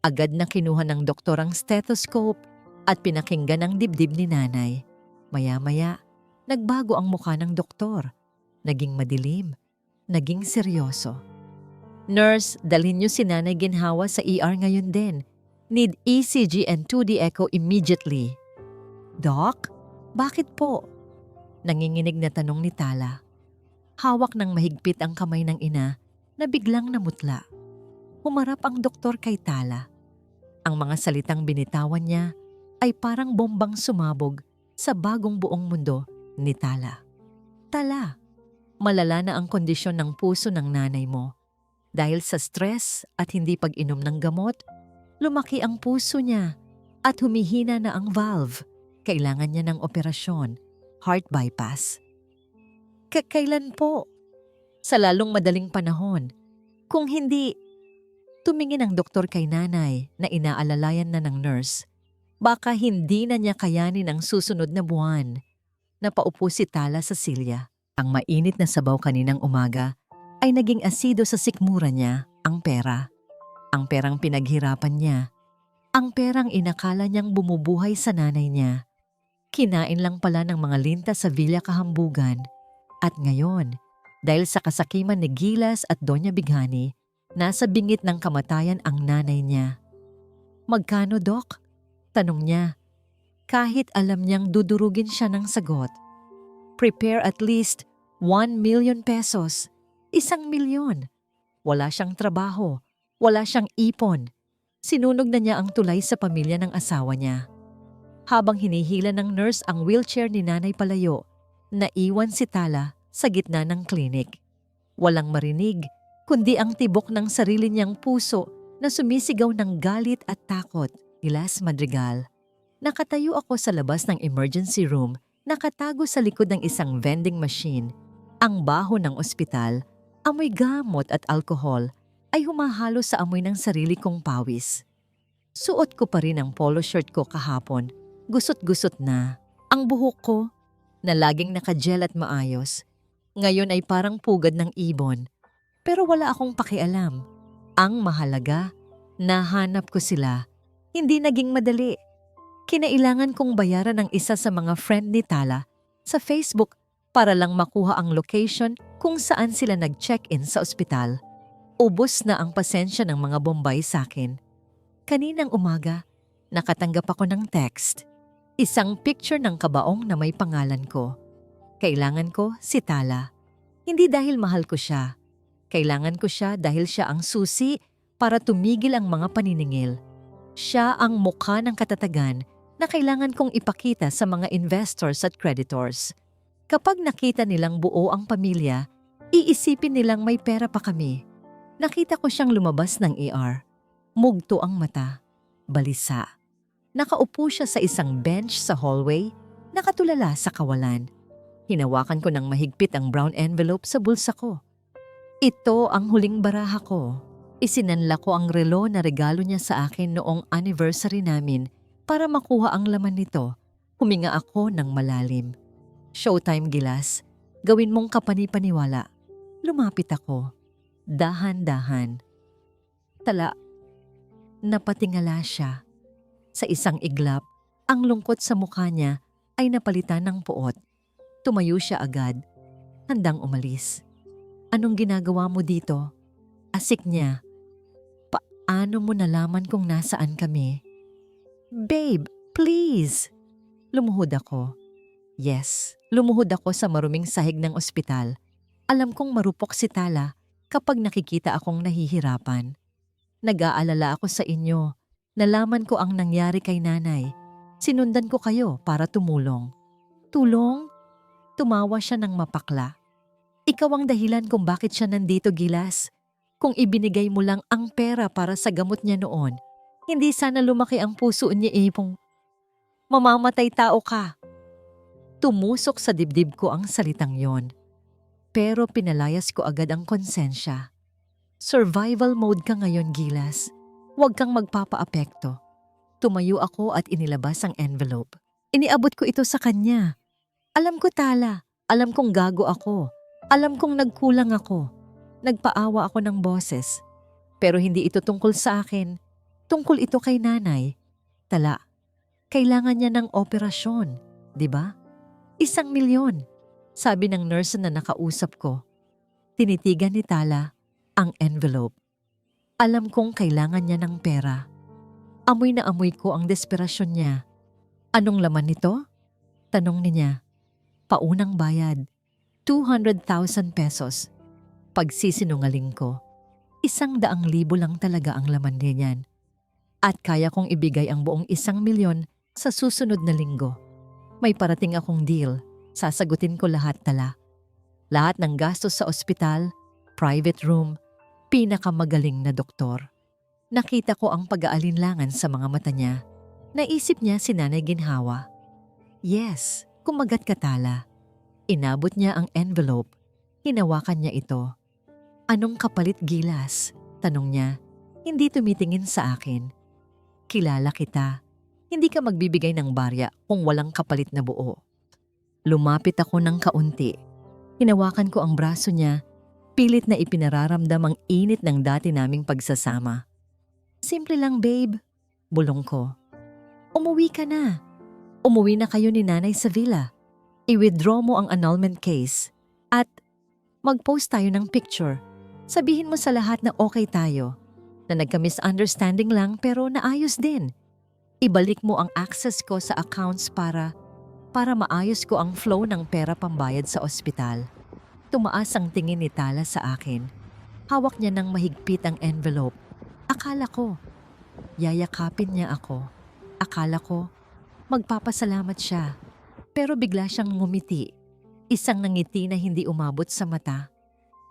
agad na kinuha ng doktor ang stethoscope at pinakinggan ang dibdib ni nanay. Maya-maya, nagbago ang mukha ng doktor. Naging madilim. Naging seryoso. Nurse, dalhin niyo si Nanay Ginhawa sa ER ngayon din. Need ECG and 2D echo immediately. Doc, bakit po? Nanginginig na tanong ni Tala. Hawak ng mahigpit ang kamay ng ina na biglang namutla. Humarap ang doktor kay Tala. Ang mga salitang binitawan niya ay parang bombang sumabog sa bagong buong mundo ni Tala. Tala, malala na ang kondisyon ng puso ng nanay mo. Dahil sa stress at hindi pag-inom ng gamot, lumaki ang puso niya at humihina na ang valve. Kailangan niya ng operasyon, heart bypass. Kailan po? Sa lalong madaling panahon. Kung hindi, tumingin ang doktor kay nanay na inaalalayan na ng nurse. Baka hindi na niya kayanin ang susunod na buwan. Napaupo si Tala sa silya. Ang mainit na sabaw kaninang umaga ay naging asido sa sikmura niya, ang pera. Ang perang pinaghirapan niya. Ang perang inakala niyang bumubuhay sa nanay niya. Kinain lang pala ng mga linta sa Villa Kahambugan. At ngayon, dahil sa kasakiman ni Gilas at Doña Bighani, nasa bingit ng kamatayan ang nanay niya. Magkano, Dok? Tanong niya. Kahit alam niyang dudurugin siya ng sagot. Prepare at least 1 million pesos. 1 milyon. Wala siyang trabaho. Wala siyang ipon. Sinunog na niya ang tulay sa pamilya ng asawa niya. Habang hinihila ng nurse ang wheelchair ni Nanay Palayo, naiwan si Tala sa gitna ng klinik. Walang marinig, kundi ang tibok ng sarili niyang puso na sumisigaw ng galit at takot. Gilas Madrigal. Nakatayo ako sa labas ng emergency room, nakatago sa likod ng isang vending machine. Ang baho ng ospital, amoy gamot at alkohol ay humahalo sa amoy ng sarili kong pawis. Suot ko pa rin ang polo shirt ko kahapon. Gusot-gusot na. Ang buhok ko, na laging nakagel at maayos, ngayon ay parang pugad ng ibon. Pero wala akong pakialam. Ang mahalaga, nahanap ko sila. Hindi naging madali. Kinailangan kong bayaran ng isa sa mga friend ni Tala sa Facebook para lang makuha ang location kung saan sila nag-check-in sa ospital. Ubos na ang pasensya ng mga Bombay sa akin. Kaninang umaga, nakatanggap ako ng text. Isang picture ng kabaong na may pangalan ko. Kailangan ko si Tala. Hindi dahil mahal ko siya. Kailangan ko siya dahil siya ang susi para tumigil ang mga paniningil. Siya ang mukha ng katatagan na kailangan kong ipakita sa mga investors at creditors. Kapag nakita nilang buo ang pamilya, iisipin nilang may pera pa kami. Nakita ko siyang lumabas ng ER. Mugto ang mata. Balisa. Nakaupo siya sa isang bench sa hallway, nakatulala sa kawalan. Hinawakan ko ng mahigpit ang brown envelope sa bulsa ko. Ito ang huling baraha ko. Isinanla ko ang relo na regalo niya sa akin noong anniversary namin para makuha ang laman nito. Huminga ako ng malalim. Showtime, Gilas. Gawin mong kapani-paniwala. Lumapit ako. Dahan-dahan. Tala. Napatingala siya. Sa isang iglap, ang lungkot sa mukha niya ay napalitan ng puot. Tumayo siya agad. Handang umalis. Anong ginagawa mo dito? Asik niya. Paano mo nalaman kung nasaan kami? Babe, please! Lumuhod ako. Yes, lumuhod ako sa maruming sahig ng ospital. Alam kong marupok si Tala kapag nakikita akong nahihirapan. Nag-aalala ako sa inyo. Nalaman ko ang nangyari kay nanay. Sinundan ko kayo para tumulong. Tulong? Tumawa siya ng mapakla. Ikaw ang dahilan kung bakit siya nandito, Gilas. Kung ibinigay mo lang ang pera para sa gamot niya noon, hindi sana lumaki ang puso niya ipong. Mamamatay tao ka. Tumusok sa dibdib ko ang salitang yon. Pero pinalayas ko agad ang konsensya. Survival mode ka ngayon, Gilas. Huwag kang magpapaapekto. Tumayo ako at inilabas ang envelope. Iniabot ko ito sa kanya. Alam ko, Tala. Alam kong gago ako. Alam kong nagkulang ako. Nagpaawa ako ng boses. Pero hindi ito tungkol sa akin. Tungkol ito kay nanay. Tala, kailangan niya ng operasyon, di ba? 1 milyon. sabi ng nurse na nakausap ko. Tinitigan ni Tala ang envelope. Alam kong kailangan niya ng pera. Amoy na amoy ko ang desperasyon niya. Anong laman nito? Tanong niya. Paunang bayad, 200,000 pesos. Pagsisinungaling ko, 100,000 lang talaga ang laman niyan. At kaya kong ibigay ang buong 1,000,000 sa susunod na linggo. May parating akong deal, sasagutin ko lahat, Tala. Lahat ng gastos sa ospital, private room, pinakamagaling na doktor. Nakita ko ang pag-aalinlangan sa mga mata niya. Naisip niya si Nanay Ginhawa. Yes, kumagat ka, Tala. Inabot niya ang envelope. Hinawakan niya ito. Anong kapalit, Gilas? Tanong niya. Hindi tumitingin sa akin. Kilala kita. Hindi ka magbibigay ng barya kung walang kapalit na buo. Lumapit ako ng kaunti. Hinawakan ko ang braso niya. Pilit na ipinararamdam ang init ng dati naming pagsasama. Simple lang, babe. Bulong ko. Umuwi ka na. Umuwi na kayo ni Nanay sa villa. I-withdraw mo ang annulment case. At mag-post tayo ng picture. Sabihin mo sa lahat na okay tayo. Na nagka-misunderstanding lang pero naayos din. Ibalik mo ang access ko sa accounts para maayos ko ang flow ng pera pambayad sa ospital. Tumaas ang tingin ni Tala sa akin. Hawak niya ng mahigpit ang envelope. Akala ko, yayakapin niya ako. Akala ko, magpapasalamat siya. Pero bigla siyang ngumiti. Isang nangiti na hindi umabot sa mata.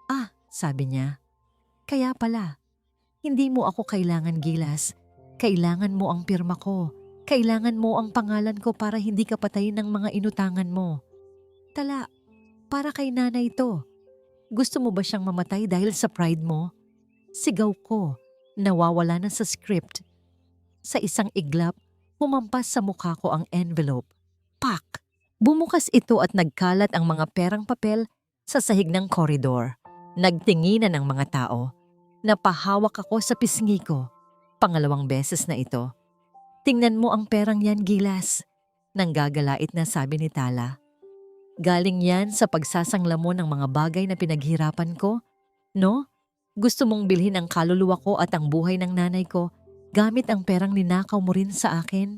Ah, sabi niya. Kaya pala, hindi mo ako kailangan, Gilas. Kailangan mo ang pirma ko. Kailangan mo ang pangalan ko para hindi ka patayin ng mga inutangan mo. Tala, para kay nanay to. Gusto mo ba siyang mamatay dahil sa pride mo? Sigaw ko, nawawala na sa script. Sa isang iglap, humampas sa mukha ko ang envelope. Pak! Bumukas ito at nagkalat ang mga perang papel sa sahig ng koridor. Nagtinginan ang mga tao. Napahawak ako sa pisngi ko. Pangalawang beses na ito. Tingnan mo ang perang yan, Gilas. Nanggagalait na sabi ni Tala. Galing yan sa pagsasangla mo ng mga bagay na pinaghirapan ko, no? Gusto mong bilhin ang kaluluwa ko at ang buhay ng nanay ko gamit ang perang ninakaw mo rin sa akin?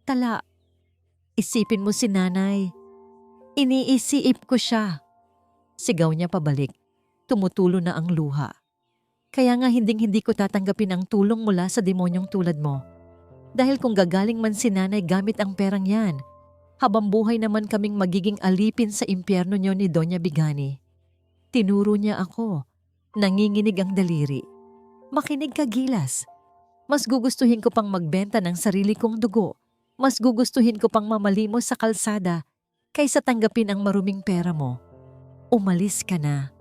Tala, isipin mo si nanay. Iniisiip ko siya. Sigaw niya pabalik. Tumutulo na ang luha. Kaya nga hinding-hindi ko tatanggapin ang tulong mula sa demonyong tulad mo. Dahil kung gagaling man si nanay gamit ang perang yan, habang buhay naman kaming magiging alipin sa impyerno niyo ni Doña Bigani. Tinuro niya ako. Nanginginig ang daliri. Makinig ka, Gilas. Mas gugustuhin ko pang magbenta ng sarili kong dugo. Mas gugustuhin ko pang mamalimos sa kalsada kaysa tanggapin ang maruming pera mo. Umalis ka na.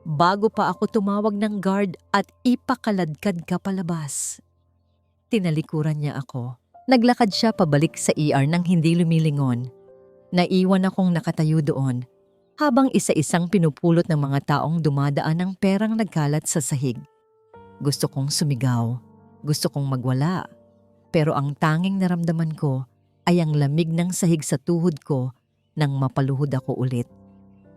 Bago pa ako tumawag ng guard at ipakaladkad ka palabas. Tinalikuran niya ako. Naglakad siya pabalik sa ER nang hindi lumilingon. Naiwan akong nakatayo doon habang isa-isang pinupulot ng mga taong dumadaan ng perang nagkalat sa sahig. Gusto kong sumigaw. Gusto kong magwala. Pero ang tanging naramdaman ko ay ang lamig ng sahig sa tuhod ko nang mapaluhod ako ulit.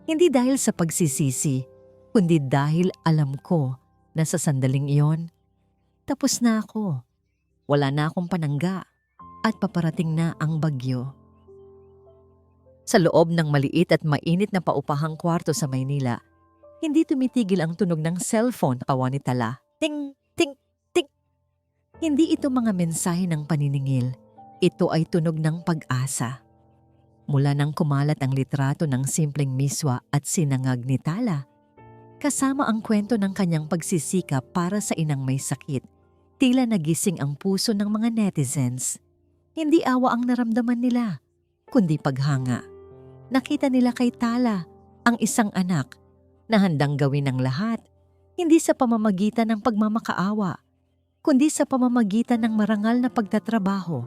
Hindi dahil sa pagsisisi, kundi dahil alam ko na sa sandaling iyon, tapos na ako. Wala na akong panangga at paparating na ang bagyo. Sa loob ng maliit at mainit na paupahang kwarto sa Maynila, hindi tumitigil ang tunog ng cellphone kawan ni Tala. Ting, ting, ting. Hindi ito mga mensahe ng paniningil. Ito ay tunog ng pag-asa. Mula nang kumalat ang litrato ng simpleng miswa at sinangag ni Tala, kasama ang kwento ng kanyang pagsisikap para sa inang may sakit, tila nagising ang puso ng mga netizens. Hindi awa ang naramdaman nila, kundi paghanga. Nakita nila kay Tala ang isang anak na handang gawin ng lahat, hindi sa pamamagitan ng pagmamakaawa, kundi sa pamamagitan ng marangal na pagtatrabaho.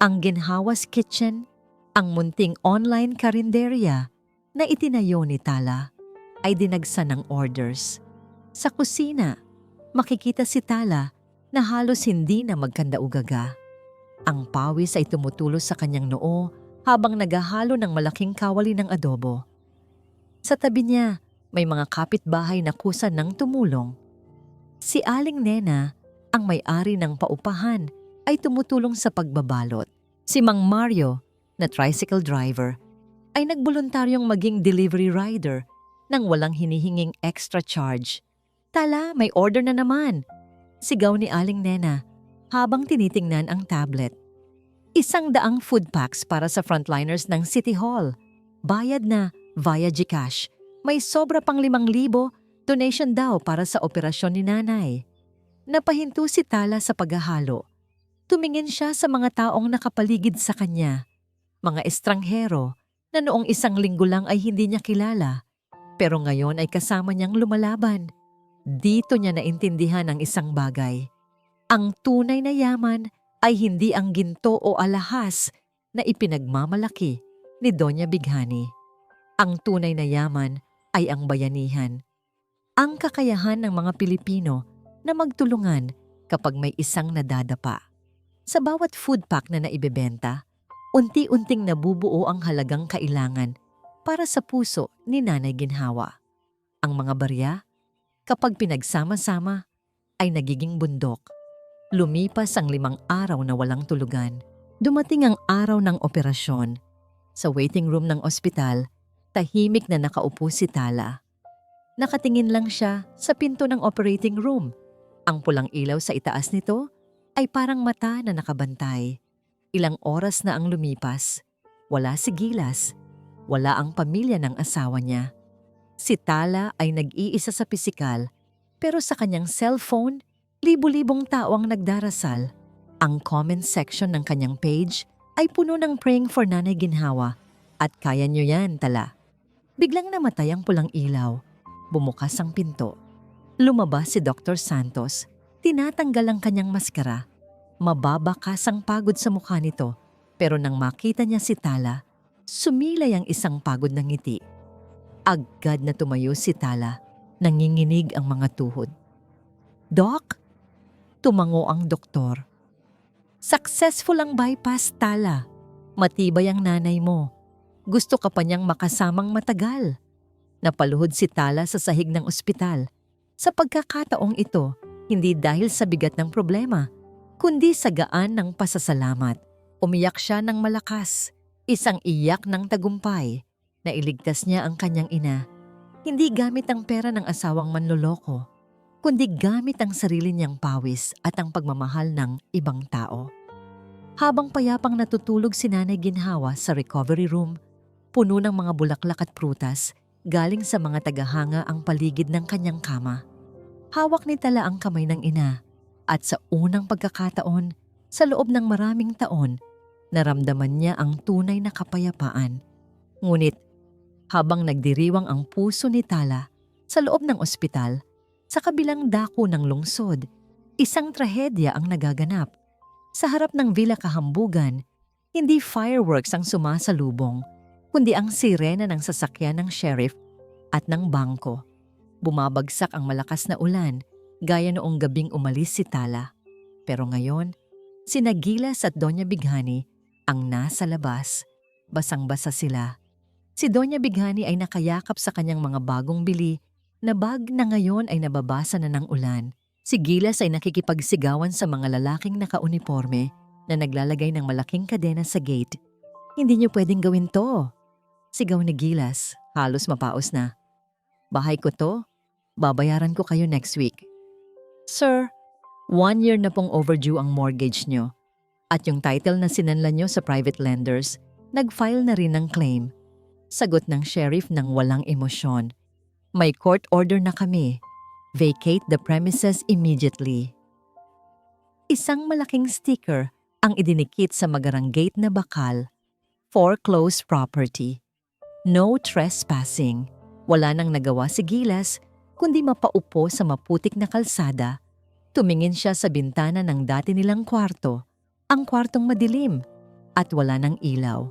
Ang Ginhawa's Kitchen, ang munting online karinderya na itinayo ni Tala, ay dinagsan ng orders. Sa kusina, makikita si Tala na halos hindi na magkandaugaga. Ang pawis ay tumutulo sa kanyang noo habang naghahalo ng malaking kawali ng adobo. Sa tabi niya, may mga kapitbahay na kusa ng tumulong. Si Aling Nena, ang may-ari ng paupahan, ay tumutulong sa pagbabalot. Si Mang Mario, na tricycle driver, ay nagboluntaryong maging delivery rider nang walang hinihinging extra charge. Tala, may order na naman! Sigaw ni Aling Nena habang tinitingnan ang tablet. 100 food packs para sa frontliners ng City Hall. Bayad na via GCash. May sobra pang 5,000 donation daw para sa operasyon ni nanay. Napahinto si Tala sa paghahalo. Tumingin siya sa mga taong nakapaligid sa kanya. Mga estranghero na noong 1 linggo lang ay hindi niya kilala. Pero ngayon ay kasama niyang lumalaban. Dito niya naintindihan ang isang bagay. Ang tunay na yaman ay hindi ang ginto o alahas na ipinagmamalaki ni Doña Bighani. Ang tunay na yaman ay ang bayanihan. Ang kakayahan ng mga Pilipino na magtulungan kapag may isang nadadapa. Sa bawat food pack na naibebenta, unti-unting nabubuo ang halagang kailangan para sa puso ni Nanay Ginhawa. Ang mga barya, kapag pinagsama-sama, ay nagiging bundok. Lumipas ang 5 araw na walang tulugan. Dumating ang araw ng operasyon. Sa waiting room ng ospital, tahimik na nakaupo si Tala. Nakatingin lang siya sa pinto ng operating room. Ang pulang ilaw sa itaas nito ay parang mata na nakabantay. Ilang oras na ang lumipas. Wala si Gilas. Wala ang pamilya ng asawa niya. Si Tala ay nag-iisa sa pisikal, pero sa kanyang cellphone, libu-libong tao ang nagdarasal. Ang comment section ng kanyang page ay puno ng praying for Nanay Ginhawa. At kaya niyo yan, Tala. Biglang namatay ang pulang ilaw. Bumukas ang pinto. Lumabas si Dr. Santos. Tinatanggal ang kanyang maskara. Mababakas ang pagod sa mukha nito. Pero nang makita niya si Tala, sumilay ang isang pagod na ngiti. Agad na tumayo si Tala. Nanginginig ang mga tuhod. "Doc?" Tumango ang doktor. "Successful ang bypass, Tala. Matibay ang nanay mo. Gusto ka pa niyang makasamang matagal." Napaluhod si Tala sa sahig ng ospital. Sa pagkakataong ito, hindi dahil sa bigat ng problema, kundi sa gaan ng pasasalamat. Umiyak siya ng malakas, isang iyak ng tagumpay. Nailigtas niya ang kanyang ina. Hindi gamit ang pera ng asawang manloloko, kundi gamit ang sarili niyang pawis at ang pagmamahal ng ibang tao. Habang payapang natutulog si Nanay Ginhawa sa recovery room, puno ng mga bulaklak at prutas, galing sa mga tagahanga ang paligid ng kanyang kama. Hawak ni Tala ang kamay ng ina at sa unang pagkakataon, sa loob ng maraming taon, naramdaman niya ang tunay na kapayapaan. Ngunit habang nagdiriwang ang puso ni Tala sa loob ng ospital, sa kabilang dako ng lungsod, isang trahedya ang nagaganap. Sa harap ng Villa Kahambugan, hindi fireworks ang sumasalubong, kundi ang sirena ng sasakyan ng sheriff at ng bangko. Bumabagsak ang malakas na ulan, gaya noong gabing umalis si Tala. Pero ngayon, sina Gilas at Doña Bighani ang nasa labas. Basang-basa sila. Si Doña Bighani ay nakayakap sa kanyang mga bagong bili na bag na ngayon ay nababasa na ng ulan. Si Gilas ay nakikipagsigawan sa mga lalaking nakauniforme na naglalagay ng malaking kadena sa gate. "Hindi niyo pwedeng gawin to," sigaw ni Gilas, halos mapaos na. "Bahay ko to. Babayaran ko kayo next week." "Sir, 1 year na pong overdue ang mortgage nyo. At yung title na sinanlan nyo sa private lenders, nag-file na rin ng claim." Sagot ng sheriff ng walang emosyon. "May court order na kami. Vacate the premises immediately." Isang malaking sticker ang idinikit sa magarang gate na bakal. "Foreclosed property. No trespassing." Wala nang nagawa si Gilas, kundi mapaupo sa maputik na kalsada. Tumingin siya sa bintana ng dati nilang kwarto, ang kwartong madilim at wala ng ilaw.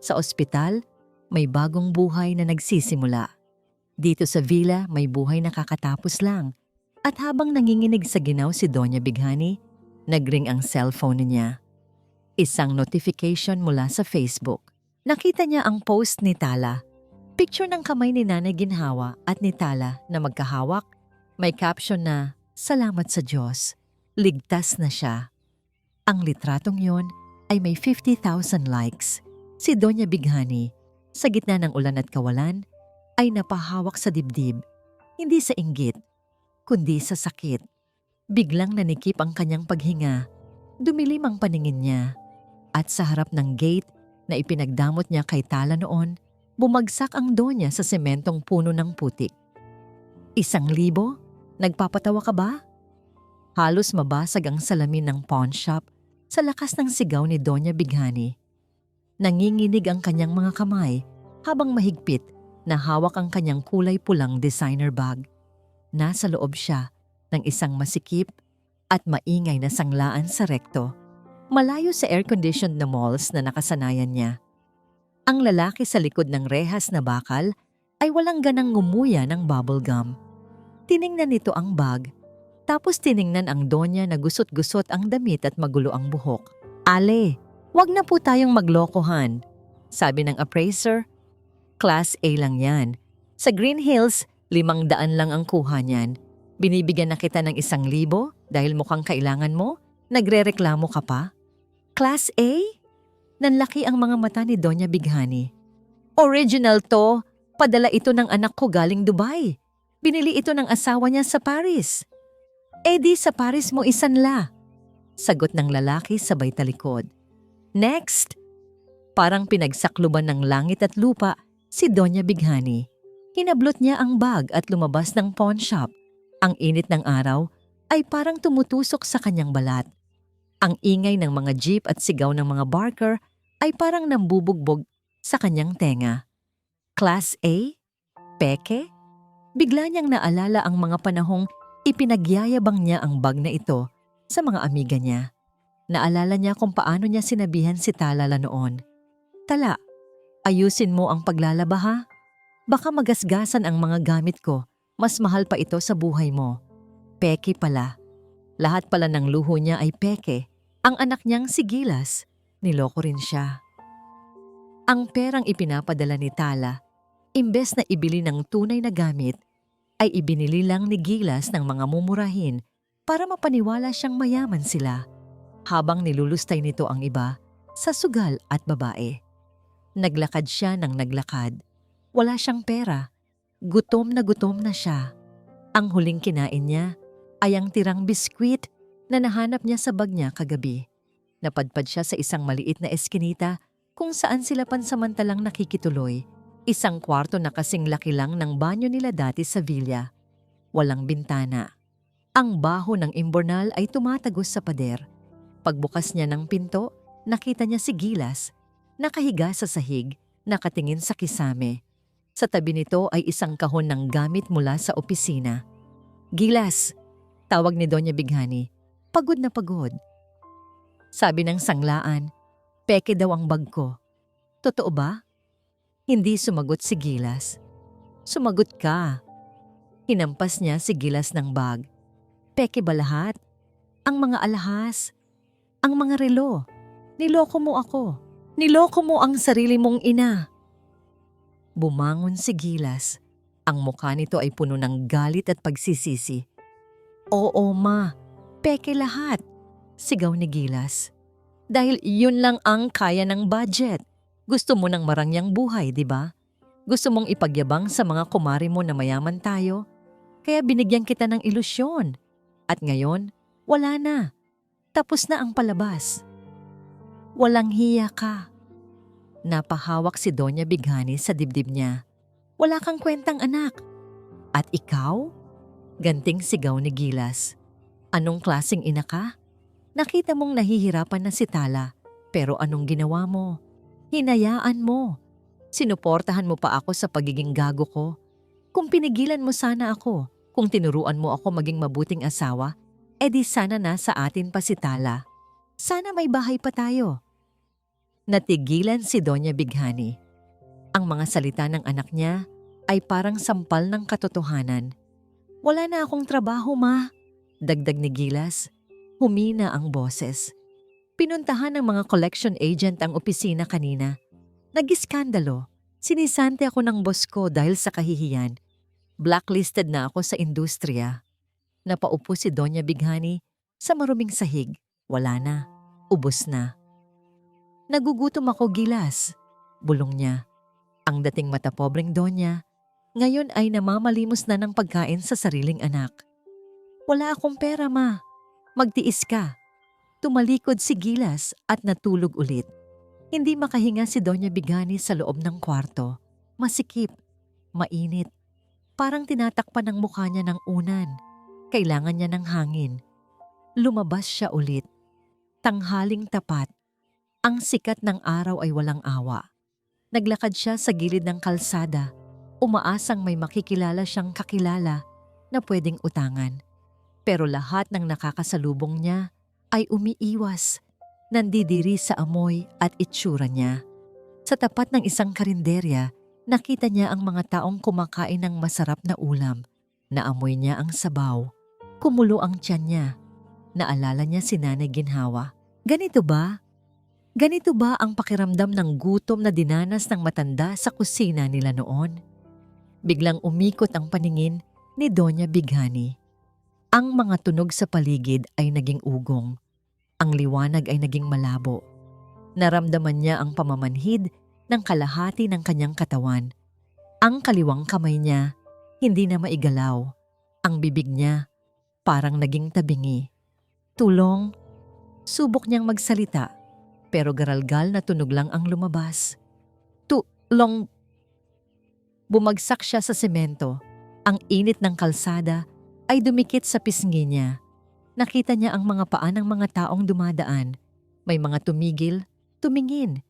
Sa ospital, may bagong buhay na nagsisimula. Dito sa villa, may buhay na kakatapos lang. At habang nanginginig sa ginaw si Doña Bighani, nagring ang cellphone niya. Isang notification mula sa Facebook. Nakita niya ang post ni Tala. Picture ng kamay ni Nanay Ginhawa at ni Tala na magkahawak, may caption na, "Salamat sa Diyos, ligtas na siya." Ang litratong yon ay may 50,000 likes. Si Doña Bighani, sa gitna ng ulan at kawalan, ay napahawak sa dibdib, hindi sa inggit, kundi sa sakit. Biglang nanikip ang kanyang paghinga, dumilim ang paningin niya, at sa harap ng gate na ipinagdamot niya kay Tala noon, bumagsak ang donya sa sementong puno ng putik. 1,000? Nagpapatawa ka ba? Halos mabasag ang salamin ng pawn shop sa lakas ng sigaw ni Doña Bighani. Nanginginig ang kanyang mga kamay habang mahigpit na hawak ang kanyang kulay pulang designer bag. Nasa loob siya ng isang masikip at maingay na sanglaan sa rekto, malayo sa air-conditioned na malls na nakasanayan niya. Ang lalaki sa likod ng rehas na bakal ay walang ganang ngumuya ng bubblegum. Tiningnan nito ang bag, tapos tiningnan ang donya na gusot-gusot ang damit at magulo ang buhok. "Ale, wag na po tayong maglokohan," sabi ng appraiser. "Class A lang yan. Sa Green Hills, 500 lang ang kuha niyan. Binibigyan na kita ng 1,000 dahil mukhang kailangan mo? Nagrereklamo ka pa?" "Class A?" Nanlaki ang mga mata ni Doña Bighani. "Original to. Padala ito ng anak ko galing Dubai. Binili ito ng asawa niya sa Paris." "Eh di sa Paris mo isanla," sagot ng lalaki sabay talikod. "Next!" Parang pinagsakluban ng langit at lupa si Doña Bighani. Hinablot niya ang bag at lumabas ng pawn shop. Ang init ng araw ay parang tumutusok sa kanyang balat. Ang ingay ng mga jeep at sigaw ng mga barker ay parang nambubugbog sa kanyang tenga. Class A? Peke? Bigla niyang naalala ang mga panahong ipinagyayabang niya ang bag na ito sa mga amiga niya. Naalala niya kung paano niya sinabihan si Talala noon. "Tala, ayusin mo ang paglalaba ha? Baka magasgasan ang mga gamit ko. Mas mahal pa ito sa buhay mo." Peke pala. Lahat pala ng luho niya ay peke. Ang anak niyang si Gilas, niloko rin siya. Ang perang ipinapadala ni Tala, imbes na ibili ng tunay na gamit, ay ibinili lang ni Gilas ng mga mumurahin para mapaniwala siyang mayaman sila, habang nilulustay nito ang iba sa sugal at babae. Naglakad siya ng naglakad. Wala siyang pera. Gutom na siya. Ang huling kinain niya ay ang tirang biskwit na nahanap niya sa bag niya kagabi. Napadpad siya sa isang maliit na eskinita kung saan sila pansamantalang nakikituloy. Isang kwarto na kasing laki lang ng banyo nila dati sa villa. Walang bintana. Ang baho ng imbornal ay tumatagos sa pader. Pagbukas niya ng pinto, nakita niya si Gilas, nakahiga sa sahig, nakatingin sa kisame. Sa tabi nito ay isang kahon ng gamit mula sa opisina. "Gilas," tawag ni Doña Bighani. Pagod na pagod. Sabi ng sanglaan, "Peke daw ang bag ko." "Totoo ba?" Hindi sumagot si Gilas. "Sumagot ka." Hinampas niya si Gilas ng bag. "Peke ba lahat? Ang mga alahas, ang mga relo. Niloko mo ako. Niloko mo ang sarili mong ina." Bumangon si Gilas. Ang mukha nito ay puno ng galit at pagsisisi. "Oo ma, peke lahat," sigaw ni Gilas. "Dahil yun lang ang kaya ng budget. Gusto mo ng marangyang buhay, di ba? Gusto mong ipagyabang sa mga kumari mo na mayaman tayo? Kaya binigyan kita ng ilusyon. At ngayon, wala na. Tapos na ang palabas. Walang hiya ka." Napahawak si Doña Bighani sa dibdib niya. "Wala kang kwentang anak." "At ikaw?" Ganting sigaw ni Gilas. "Anong klaseng ina ka? Nakita mong nahihirapan na si Tala, pero anong ginawa mo? Hinayaan mo. Sinuportahan mo pa ako sa pagiging gago ko. Kung pinigilan mo sana ako, kung tinuruan mo ako maging mabuting asawa, edi sana nasa atin pa si Tala. Sana may bahay pa tayo." Natigilan si Doña Bighani. Ang mga salita ng anak niya ay parang sampal ng katotohanan. "Wala na akong trabaho, ma," dagdag ni Gilas. Humina ang boses. Pinuntahan ng mga collection agent ang opisina kanina. Nag-iskandalo. Sinisante ako ng boss ko dahil sa kahihiyan. Blacklisted na ako sa industriya. Napaupo si Doña Bighani sa maruming sahig. Wala na. Ubos na. Nagugutom ako, Gilas. Bulong niya. Ang dating matapobreng Donya, ngayon ay namamalimos na ng pagkain sa sariling anak. Wala akong pera, ma. Magtiis ka. Tumalikod si Gilas at natulog ulit. Hindi makahinga si Doña Bighani sa loob ng kwarto. Masikip, mainit. Parang tinatakpan ng mukha niya ng unan. Kailangan niya ng hangin. Lumabas siya ulit. Tanghaling tapat. Ang sikat ng araw ay walang awa. Naglakad siya sa gilid ng kalsada. Umaasang may makikilala siyang kakilala na pwedeng utangan. Pero lahat ng nakakasalubong niya ay umiiwas. Nandidiri sa amoy at itsura niya. Sa tapat ng isang karinderya, nakita niya ang mga taong kumakain ng masarap na ulam. Naamoy niya ang sabaw. Kumulo ang tiyan niya. Naalala niya si Nanay Ginhawa. Ganito ba? Ganito ba ang pakiramdam ng gutom na dinanas ng matanda sa kusina nila noon? Biglang umikot ang paningin ni Doña Bighani. Ang mga tunog sa paligid ay naging ugong. Ang liwanag ay naging malabo. Naramdaman niya ang pamamanhid ng kalahati ng kanyang katawan. Ang kaliwang kamay niya hindi na maigalaw. Ang bibig niya parang naging tabingi. Tulong. Subok niyang magsalita. Pero garalgal na tunog lang ang lumabas. Tulong. Bumagsak siya sa semento. Ang init ng kalsada ay dumikit sa pisngi niya. Nakita niya ang mga paa ng mga taong dumadaan. May mga tumigil, tumingin,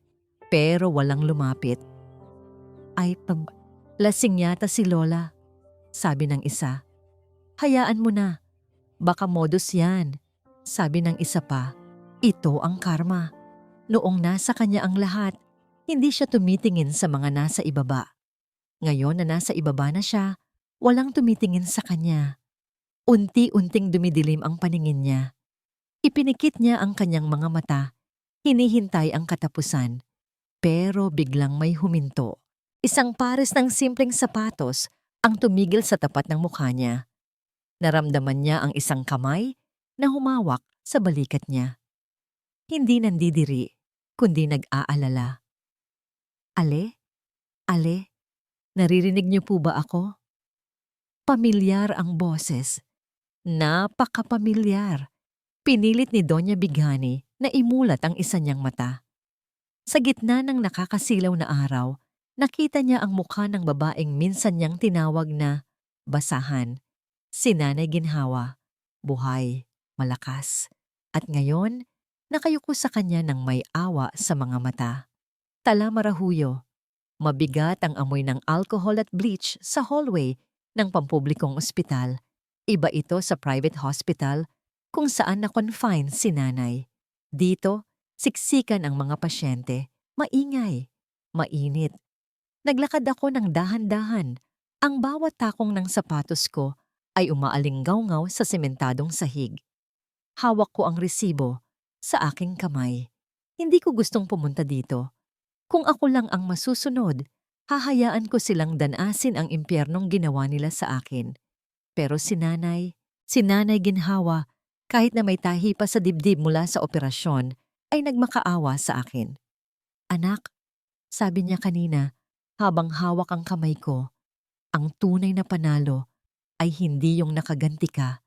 pero walang lumapit. Ay, lasing yata si Lola, sabi ng isa. Hayaan mo na, baka modus yan, sabi ng isa pa. Ito ang karma. Noong nasa kanya ang lahat, hindi siya tumitingin sa mga nasa ibaba. Ngayon na nasa ibaba na siya, walang tumitingin sa kanya. Unti-unting dumidilim ang paningin niya. Ipinikit niya ang kanyang mga mata, hinihintay ang katapusan. Pero biglang may huminto. Isang pares ng simpleng sapatos ang tumigil sa tapat ng mukha niya. Naramdaman niya ang isang kamay na humawak sa balikat niya. Hindi nandidiri, kundi nag-aalala. Ale? Ale? Naririnig niyo po ba ako? Pamilyar ang boses. Napakapamilyar. Pinilit ni Doña Bighani na imulat ang isa niyang mata. Sa gitna ng nakakasilaw na araw, nakita niya ang mukha ng babaeng minsan niyang tinawag na basahan. Si Nanay Ginhawa. Buhay, malakas. At ngayon, nakayuko sa kanya ng may awa sa mga mata. Tala marahuyo. Mabigat ang amoy ng alcohol at bleach sa hallway ng pampublikong ospital. Iba ito sa private hospital kung saan na-confine si nanay. Dito, siksikan ang mga pasyente. Maingay. Mainit. Naglakad ako ng dahan-dahan. Ang bawat takong ng sapatos ko ay umaalinggaw-ngaw sa sementadong sahig. Hawak ko ang resibo sa aking kamay. Hindi ko gustong pumunta dito. Kung ako lang ang masusunod, hahayaan ko silang danasin ang impyernong ginawa nila sa akin. Pero si Nanay Ginhawa, kahit na may tahi pa sa dibdib mula sa operasyon, ay nagmakaawa sa akin. Anak, sabi niya kanina, habang hawak ang kamay ko, ang tunay na panalo ay hindi yung nakaganti ka.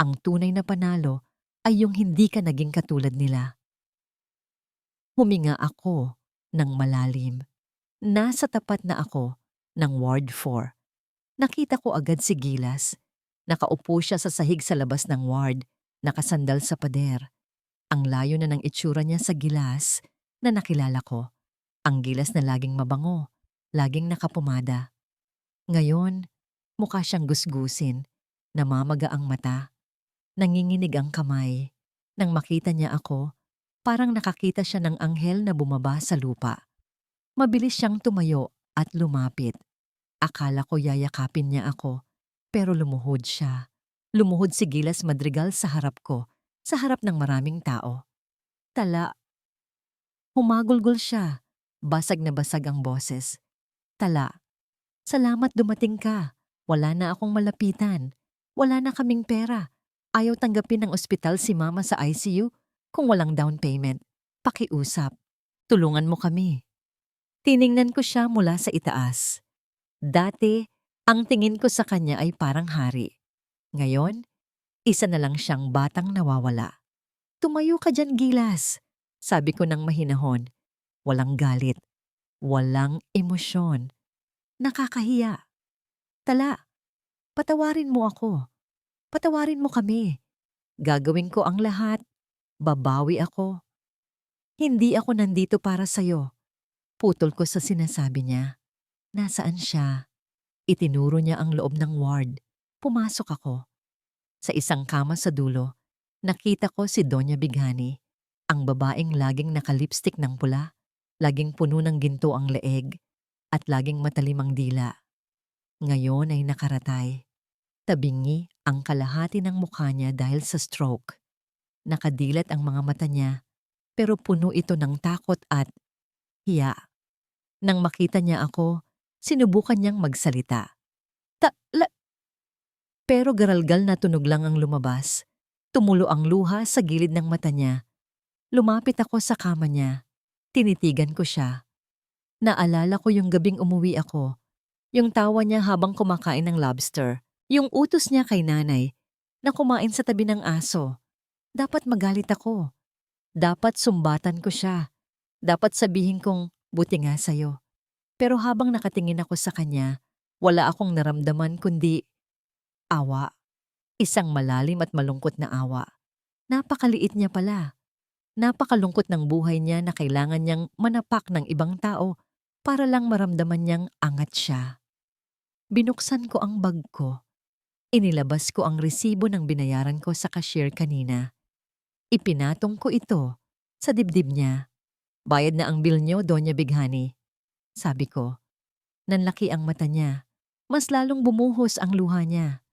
Ang tunay na panalo ay yung hindi ka naging katulad nila. Huminga ako ng malalim. Nasa tapat na ako ng Ward 4. Nakita ko agad si Gilas. Nakaupo siya sa sahig sa labas ng ward, nakasandal sa pader. Ang layo na ng itsura niya sa Gilas na nakilala ko. Ang Gilas na laging mabango, laging nakapumada. Ngayon, mukha siyang gusgusin, namamaga ang mata, nanginginig ang kamay. Nang makita niya ako, parang nakakita siya ng anghel na bumaba sa lupa. Mabilis siyang tumayo at lumapit. Akala ko yayakapin niya ako, pero lumuhod siya. Lumuhod si Gilas Madrigal sa harap ko, sa harap ng maraming tao. Tala. Humagulgol siya. Basag na basag ang boses. Tala, salamat dumating ka. Wala na akong malapitan. Wala na kaming pera. Ayaw tanggapin ng ospital si mama sa ICU kung walang down payment. Pakiusap. Tulungan mo kami. Tiningnan ko siya mula sa itaas. Dati, ang tingin ko sa kanya ay parang hari. Ngayon, isa na lang siyang batang nawawala. Tumayo ka dyan, Gilas. Sabi ko ng mahinahon. Walang galit. Walang emosyon. Nakakahiya. Tala, patawarin mo ako. Patawarin mo kami. Gagawin ko ang lahat. Babawi ako. Hindi ako nandito para sa'yo. Putol ko sa sinasabi niya. Nasaan siya? Itinuro niya ang loob ng ward. Pumasok ako. Sa isang kama sa dulo, nakita ko si Doña Bighani, ang babaeng laging nakalipstick ng pula, laging puno ng ginto ang leeg, at laging matalim ang dila. Ngayon ay nakaratay. Tabingi ang kalahati ng mukha niya dahil sa stroke. Nakadilat ang mga mata niya, pero puno ito ng takot at hiya. Nang makita niya ako, sinubukan niyang magsalita. Pero garalgal na tunog lang ang lumabas. Tumulo ang luha sa gilid ng mata niya. Lumapit ako sa kama niya. Tinitigan ko siya. Naalala ko yung gabing umuwi ako. Yung tawa niya habang kumakain ng lobster. Yung utos niya kay nanay na kumain sa tabi ng aso. Dapat magalit ako. Dapat sumbatan ko siya. Dapat sabihin kong buti nga sa'yo. Pero habang nakatingin ako sa kanya, wala akong naramdaman kundi awa. Isang malalim at malungkot na awa. Napakaliit niya pala. Napakalungkot ng buhay niya na kailangan niyang manapak ng ibang tao para lang maramdaman niyang angat siya. Binuksan ko ang bag ko. Inilabas ko ang resibo ng binayaran ko sa cashier kanina. Ipinatong ko ito sa dibdib niya. Bayad na ang bill niyo, Doña Bighani. Sabi ko. Nanlaki ang mata niya. Mas lalong bumuhos ang luha niya.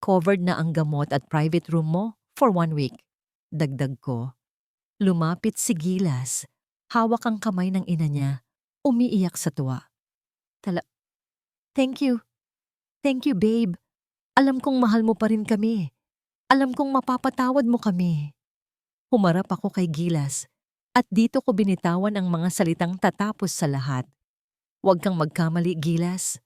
Covered na ang gamot at private room mo for 1 week. Dagdag ko. Lumapit si Gilas. Hawak ang kamay ng ina niya. Umiiyak sa tuwa. Thank you. Thank you, babe. Alam kong mahal mo pa rin kami. Alam kong mapapatawad mo kami. Humarap ako kay Gilas at dito ko binitawan ang mga salitang tatapos sa lahat. Huwag kang magkamali, Gilas.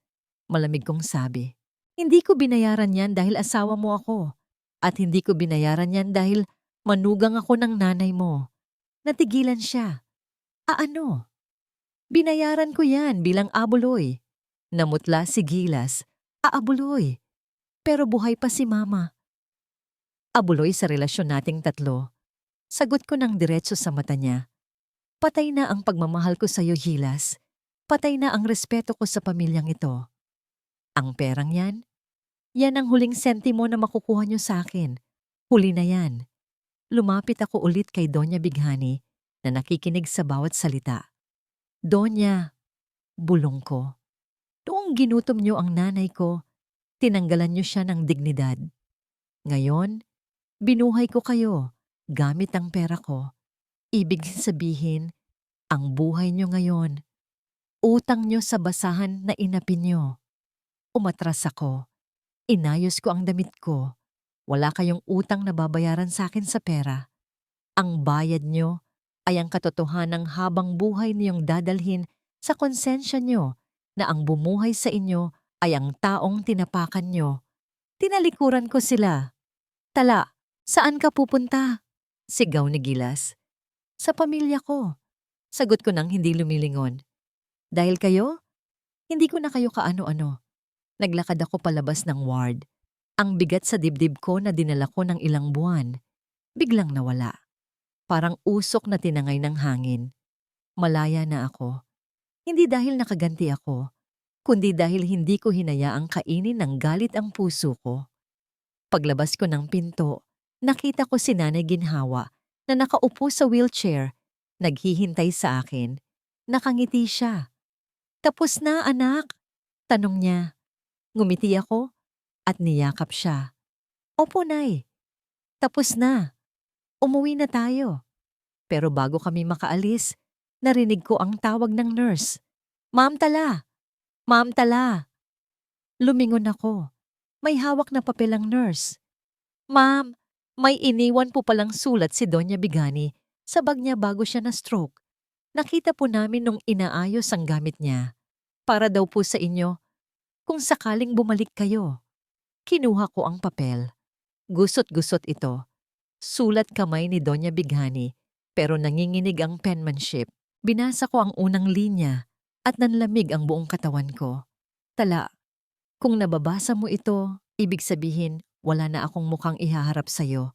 Malamig kong sabi. Hindi ko binayaran yan dahil asawa mo ako. At hindi ko binayaran yan dahil manugang ako ng nanay mo. Natigilan siya. Ano? Binayaran ko yan bilang abuloy. Namutla si Gilas. Abuloy. Pero buhay pa si mama. Abuloy sa relasyon nating tatlo. Sagot ko ng diretso sa mata niya. Patay na ang pagmamahal ko sa'yo, Gilas. Patay na ang respeto ko sa pamilyang ito. Ang perang yan? Yan ang huling sentimo na makukuha niyo sa akin. Huli na yan. Lumapit ako ulit kay Doña Bighani na nakikinig sa bawat salita. Doña, bulong ko. Noong ginutom niyo ang nanay ko, tinanggalan niyo siya ng dignidad. Ngayon, binuhay ko kayo gamit ang pera ko. Ibig sabihin, ang buhay niyo ngayon, utang niyo sa basahan na inapin niyo. Umatras ako. Inayos ko ang damit ko. Wala kayong utang na babayaran sa akin sa pera. Ang bayad nyo ay ang katotohanang habang buhay niyong dadalhin sa konsensya nyo na ang bumuhay sa inyo ay ang taong tinapakan nyo. Tinalikuran ko sila. Tala, saan ka pupunta? Sigaw ni Gilas. Sa pamilya ko. Sagot ko nang hindi lumilingon. Dahil kayo? Hindi ko na kayo kaano-ano. Naglakad ako palabas ng ward. Ang bigat sa dibdib ko na dinala ko ng ilang buwan. Biglang nawala. Parang usok na tinangay ng hangin. Malaya na ako. Hindi dahil nakaganti ako, kundi dahil hindi ko hinayaang kainin ng galit ang puso ko. Paglabas ko ng pinto, nakita ko si Nanay Ginhawa na nakaupo sa wheelchair, naghihintay sa akin. Nakangiti siya. Tapos na, anak? Tanong niya. Ngumiti ako at niyakap siya. Opo, Nay. Tapos na. Umuwi na tayo. Pero bago kami makaalis, narinig ko ang tawag ng nurse. Ma'am Tala! Ma'am Tala, lumingon ako. May hawak na papel ang nurse. Ma'am, may iniwan po palang sulat si Doña Bigani sa bag niya bago siya na-stroke. Nakita po namin nung inaayos ang gamit niya. Para daw po sa inyo, kung sakaling bumalik kayo. Kinuha ko ang papel. Gusot-gusot ito. Sulat kamay ni Doña Bigani, pero nanginginig ang penmanship. Binasa ko ang unang linya at nanlamig ang buong katawan ko. Tala, kung nababasa mo ito, ibig sabihin wala na akong mukhang ihaharap sa'yo.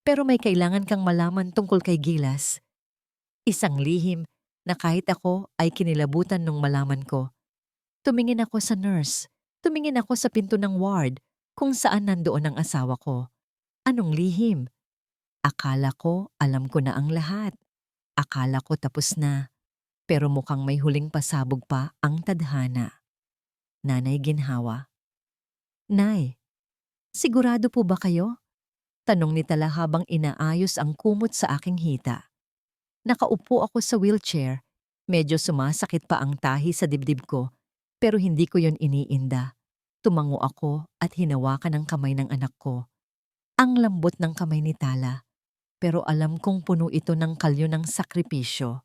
Pero may kailangan kang malaman tungkol kay Gilas. Isang lihim na kahit ako ay kinilabutan nung malaman ko. Tumingin ako sa nurse. Tumingin ako sa pinto ng ward kung saan nandoon ang asawa ko. Anong lihim? Akala ko alam ko na ang lahat. Akala ko tapos na. Pero mukhang may huling pasabog pa ang tadhana. Nanay Ginhawa. Nay, sigurado po ba kayo? Tanong ni Tala habang inaayos ang kumot sa aking hita. Nakaupo ako sa wheelchair. Medyo sumasakit pa ang tahi sa dibdib ko, pero hindi ko yon iniinda. Tumango ako at hinawakan ang kamay ng anak ko. Ang lambot ng kamay ni Tala, pero alam kong puno ito ng kalyo ng sakripisyo.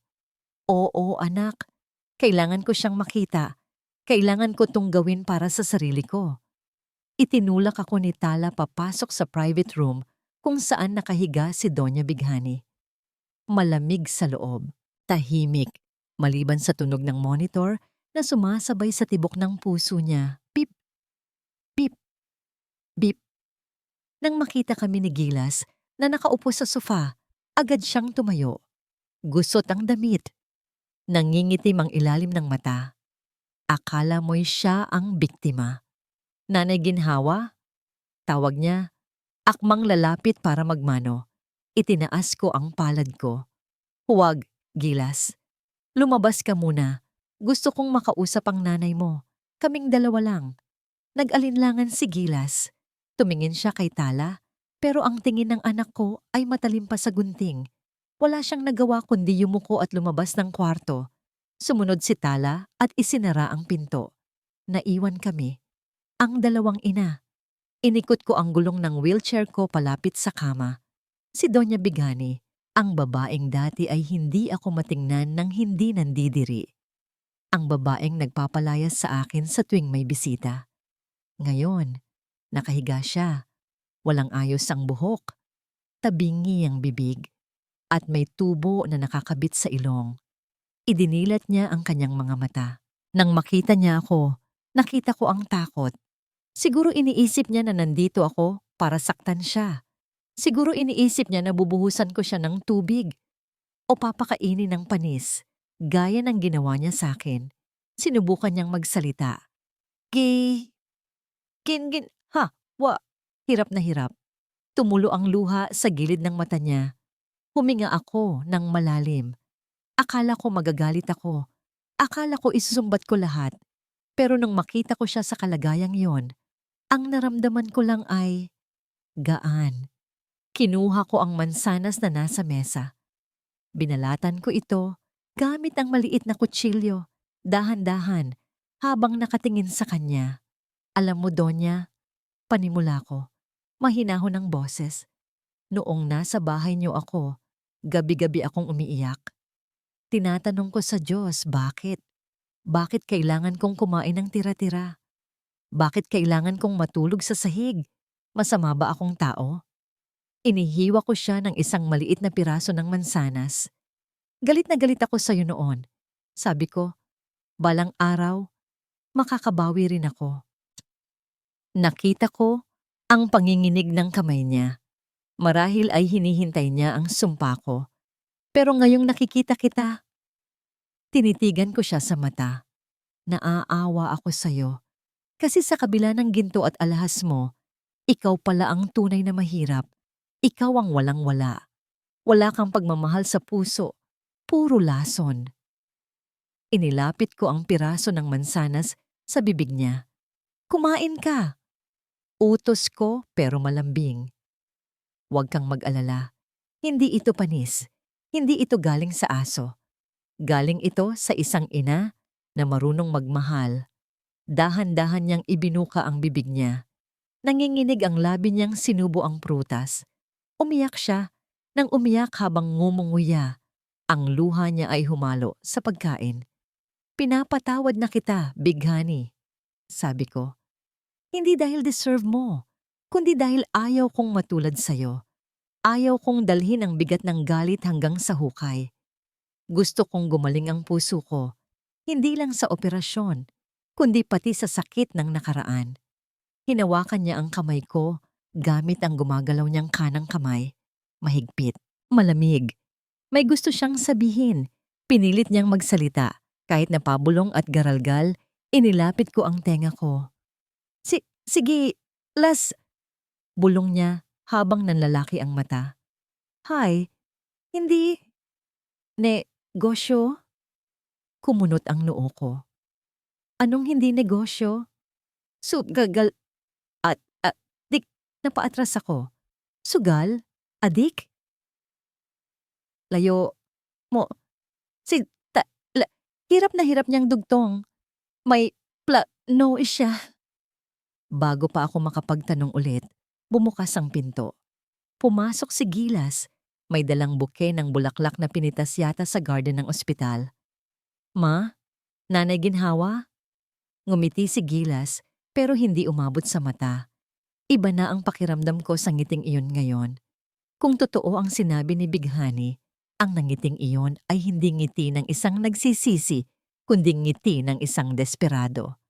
Oo, anak. Kailangan ko siyang makita. Kailangan ko itong gawin para sa sarili ko. Itinulak ako ni Tala papasok sa private room kung saan nakahiga si Doña Bigani. Malamig sa loob, tahimik, maliban sa tunog ng monitor na sumasabay sa tibok ng puso niya. Pip, pip, bip. Nang makita kami ni Gilas na nakaupo sa sofa, agad siyang tumayo. Gusot ang damit. Nangingitim ang ilalim ng mata. Akala mo'y siya ang biktima. Nanay Ginhawa? Tawag niya. Akmang lalapit para magmano. Itinaas ko ang palad ko. Huwag, Gilas. Lumabas ka muna. Gusto kong makausap ang nanay mo. Kaming dalawa lang. Nag-alinlangan si Gilas. Tumingin siya kay Tala, pero ang tingin ng anak ko ay matalim pa sa gunting. Wala siyang nagawa kundi yumuko at lumabas ng kwarto. Sumunod si Tala at isinara ang pinto. Naiwan kami. Ang dalawang ina. Inikot ko ang gulong ng wheelchair ko palapit sa kama. Si Doña Bigani, ang babaeng dati ay hindi ako matingnan ng hindi nandidiri. Ang babaeng nagpapalayas sa akin sa tuwing may bisita. Ngayon, nakahiga siya. Walang ayos ang buhok. Tabingi ang bibig. At may tubo na nakakabit sa ilong. Idinilat niya ang kanyang mga mata. Nang makita niya ako, nakita ko ang takot. Siguro iniisip niya na nandito ako para saktan siya. Siguro iniisip niya na bubuhusan ko siya ng tubig o papakainin ng panis, gaya ng ginawa niya sa akin. Sinubukan niyang magsalita. Hirap na hirap. Tumulo ang luha sa gilid ng mata niya. Huminga ako ng malalim. Akala ko magagalit ako. Akala ko isusumbat ko lahat. Pero nung makita ko siya sa kalagayang yon, ang naramdaman ko lang ay gaan. Kinuha ko ang mansanas na nasa mesa. Binalatan ko ito gamit ang maliit na kutsilyo, dahan-dahan, habang nakatingin sa kanya. Alam mo, Donya, panimula ko, mahinahon ang boses. Noong nasa bahay niyo ako, gabi-gabi akong umiiyak. Tinatanong ko sa Diyos, bakit? Bakit kailangan kong kumain ng tira-tira? Bakit kailangan kong matulog sa sahig? Masama ba akong tao? Inihiwa ko siya ng isang maliit na piraso ng mansanas. Galit na galit ako sa'yo noon. Sabi ko, balang araw, makakabawi rin ako. Nakita ko ang panginginig ng kamay niya. Marahil ay hinihintay niya ang sumpa ko. Pero ngayong nakikita kita, tinitigan ko siya sa mata. Naaawa ako sa'yo. Kasi sa kabila ng ginto at alahas mo, ikaw pala ang tunay na mahirap. Ikaw ang walang-wala. Wala kang pagmamahal sa puso. Puro lason. Inilapit ko ang piraso ng mansanas sa bibig niya. Kumain ka. Utos ko pero malambing. Huwag kang mag-alala. Hindi ito panis. Hindi ito galing sa aso. Galing ito sa isang ina na marunong magmahal. Dahan-dahan niyang ibinuka ang bibig niya. Nanginginig ang labi niyang sinubo ang prutas. Umiyak siya nang umiyak habang ngumunguya. Ang luha niya ay humalo sa pagkain. Pinapatawad na kita, Big Honey, sabi ko. Hindi dahil deserve mo, kundi dahil ayaw kong matulad sa'yo. Ayaw kong dalhin ang bigat ng galit hanggang sa hukay. Gusto kong gumaling ang puso ko, hindi lang sa operasyon, kundi pati sa sakit ng nakaraan. Hinawakan niya ang kamay ko gamit ang gumagalaw niyang kanang kamay. Mahigpit, malamig. May gusto siyang sabihin. Pinilit niyang magsalita. Kahit napabulong at garalgal, inilapit ko ang tenga ko. Sige, las, bulong niya habang nanlalaki ang mata. Hi, hindi, negosyo? Kumunot ang noo ko. Anong hindi negosyo? Sugagal, dik, napaatras ako. Sugal? Adik? Layo mo, si, ta, la, hirap na hirap niyang dugtong. May no siya. Bago pa ako makapagtanong ulit, bumukas ang pinto. Pumasok si Gilas. May dalang buke ng bulaklak na pinitas yata sa garden ng ospital. Ma? Nanay Ginhawa? Ngumiti si Gilas pero hindi umabot sa mata. Iba na ang pakiramdam ko sa ngiting iyon ngayon. Kung totoo ang sinabi ni Big Honey, ang nangiting iyon ay hindi ngiti ng isang nagsisisi, kundi ngiti ng isang desperado.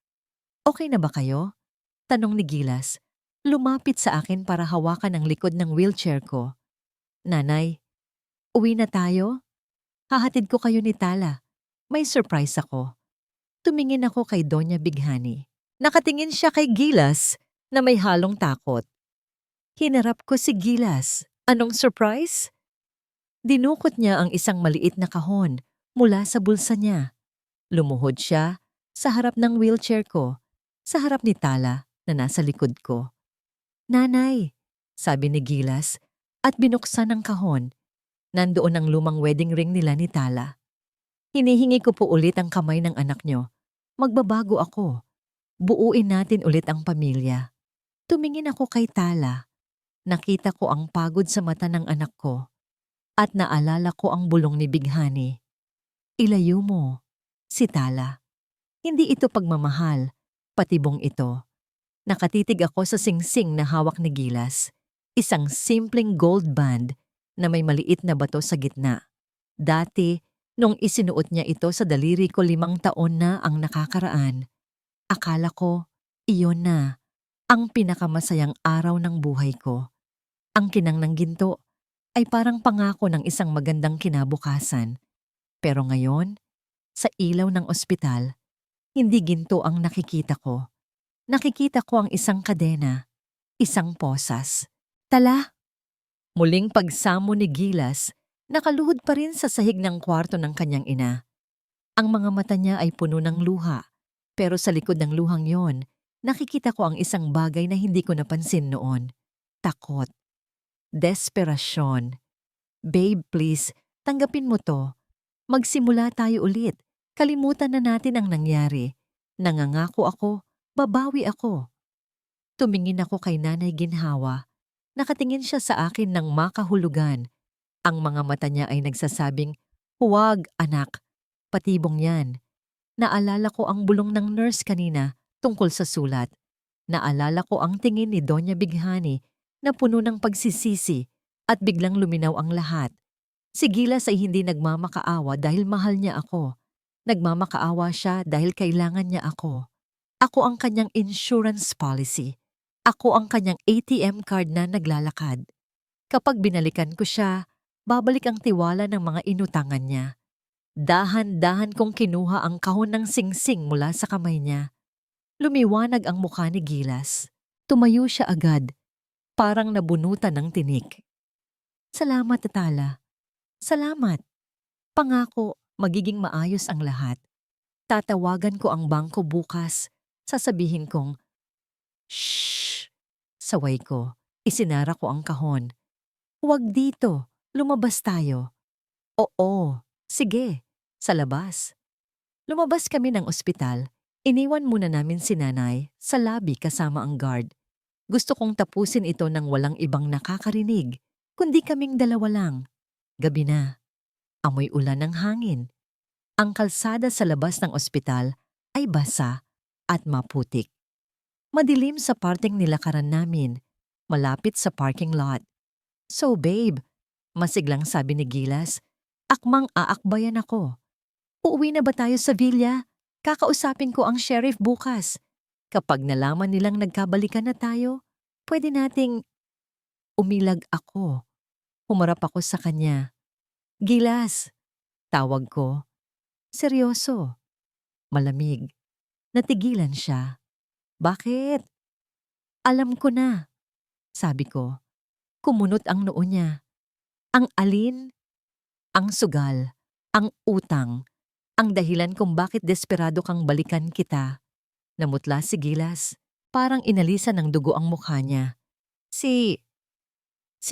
Okay na ba kayo? Tanong ni Gilas. Lumapit sa akin para hawakan ang likod ng wheelchair ko. Nanay, uwi na tayo? Hahatid ko kayo ni Tala. May surprise ako. Tumingin ako kay Doña Big Honey. Nakatingin siya kay Gilas na may halong takot. Hinarap ko si Gilas. Anong surprise? Dinukot niya ang isang maliit na kahon mula sa bulsa niya. Lumuhod siya sa harap ng wheelchair ko, sa harap ni Tala na nasa likod ko. Nanay, sabi ni Gilas at binuksan ang kahon. Nandoon ang lumang wedding ring nila ni Tala. Hinihingi ko po ulit ang kamay ng anak niyo. Magbabago ako. Buuin natin ulit ang pamilya. Tumingin ako kay Tala. Nakita ko ang pagod sa mata ng anak ko at naalala ko ang bulong ni Big Honey. Ilayo mo, si Tala. Hindi ito pagmamahal, patibong ito. Nakatitig ako sa singsing na hawak ni Gilas. Isang simpleng gold band na may maliit na bato sa gitna. Dati, nung isinuot niya ito sa daliri ko 5 taon na ang nakakaraan, akala ko, iyon na, ang pinakamasayang araw ng buhay ko. Ang kinang ng ginto ay parang pangako ng isang magandang kinabukasan. Pero ngayon, sa ilaw ng ospital, hindi ginto ang nakikita ko. Nakikita ko ang isang kadena, isang posas. Tala! Muling pagsamo ni Gilas, nakaluhod pa rin sa sahig ng kwarto ng kanyang ina. Ang mga mata niya ay puno ng luha, pero sa likod ng luhang yon, nakikita ko ang isang bagay na hindi ko napansin noon. Takot. Desperasyon. Babe, please, tanggapin mo to. Magsimula tayo ulit. Kalimutan na natin ang nangyari. Nangangako ako, babawi ako. Tumingin ako kay Nanay Ginhawa. Nakatingin siya sa akin ng makahulugan. Ang mga mata niya ay nagsasabing, "Huwag, anak." Patibong yan. Naalala ko ang bulong ng nurse kanina tungkol sa sulat. Naalala ko ang tingin ni Doña Big Honey na puno ng pagsisisi at biglang luminaw ang lahat. Si Gilas ay hindi nagmamakaawa dahil mahal niya ako. Nagmamakaawa siya dahil kailangan niya ako. Ako ang kanyang insurance policy. Ako ang kanyang ATM card na naglalakad. Kapag binalikan ko siya, babalik ang tiwala ng mga inutangan niya. Dahan-dahan kong kinuha ang kahon ng singsing mula sa kamay niya. Lumiwanag ang mukha ni Gilas. Tumayo siya agad, parang nabunutan ng tinik. Salamat, Tala. Salamat. Pangako, magiging maayos ang lahat. Tatawagan ko ang bangko bukas. Sasabihin kong, "Shh!" Saway ko. Isinara ko ang kahon. "Huwag dito. Lumabas tayo." "Oo. Sige. Sa labas." Lumabas kami ng ospital. Iniwan muna namin si nanay sa lobby kasama ang guard. Gusto kong tapusin ito nang walang ibang nakakarinig, kundi kaming dalawa lang. Gabi na. Amoy ulan ng hangin. Ang kalsada sa labas ng ospital ay basa at maputik. Madilim sa parteng nilakaran namin, malapit sa parking lot. So babe, masiglang sabi ni Gilas, akmang aakbayan ako. Uuwi na ba tayo sa villa? Kakausapin ko ang sheriff bukas. Kapag nalaman nilang nagkabalikan na tayo, pwede nating... Umilag ako. Humarap ako sa kanya. Gilas, tawag ko. Seryoso. Malamig. Natigilan siya. Bakit? Alam ko na, sabi ko. Kumunot ang noo niya. Ang alin? Ang sugal. Ang utang. Ang dahilan kung bakit desperado kang balikan kita. Namutla si Gilas. Parang inalisan ng dugo ang mukha niya. Si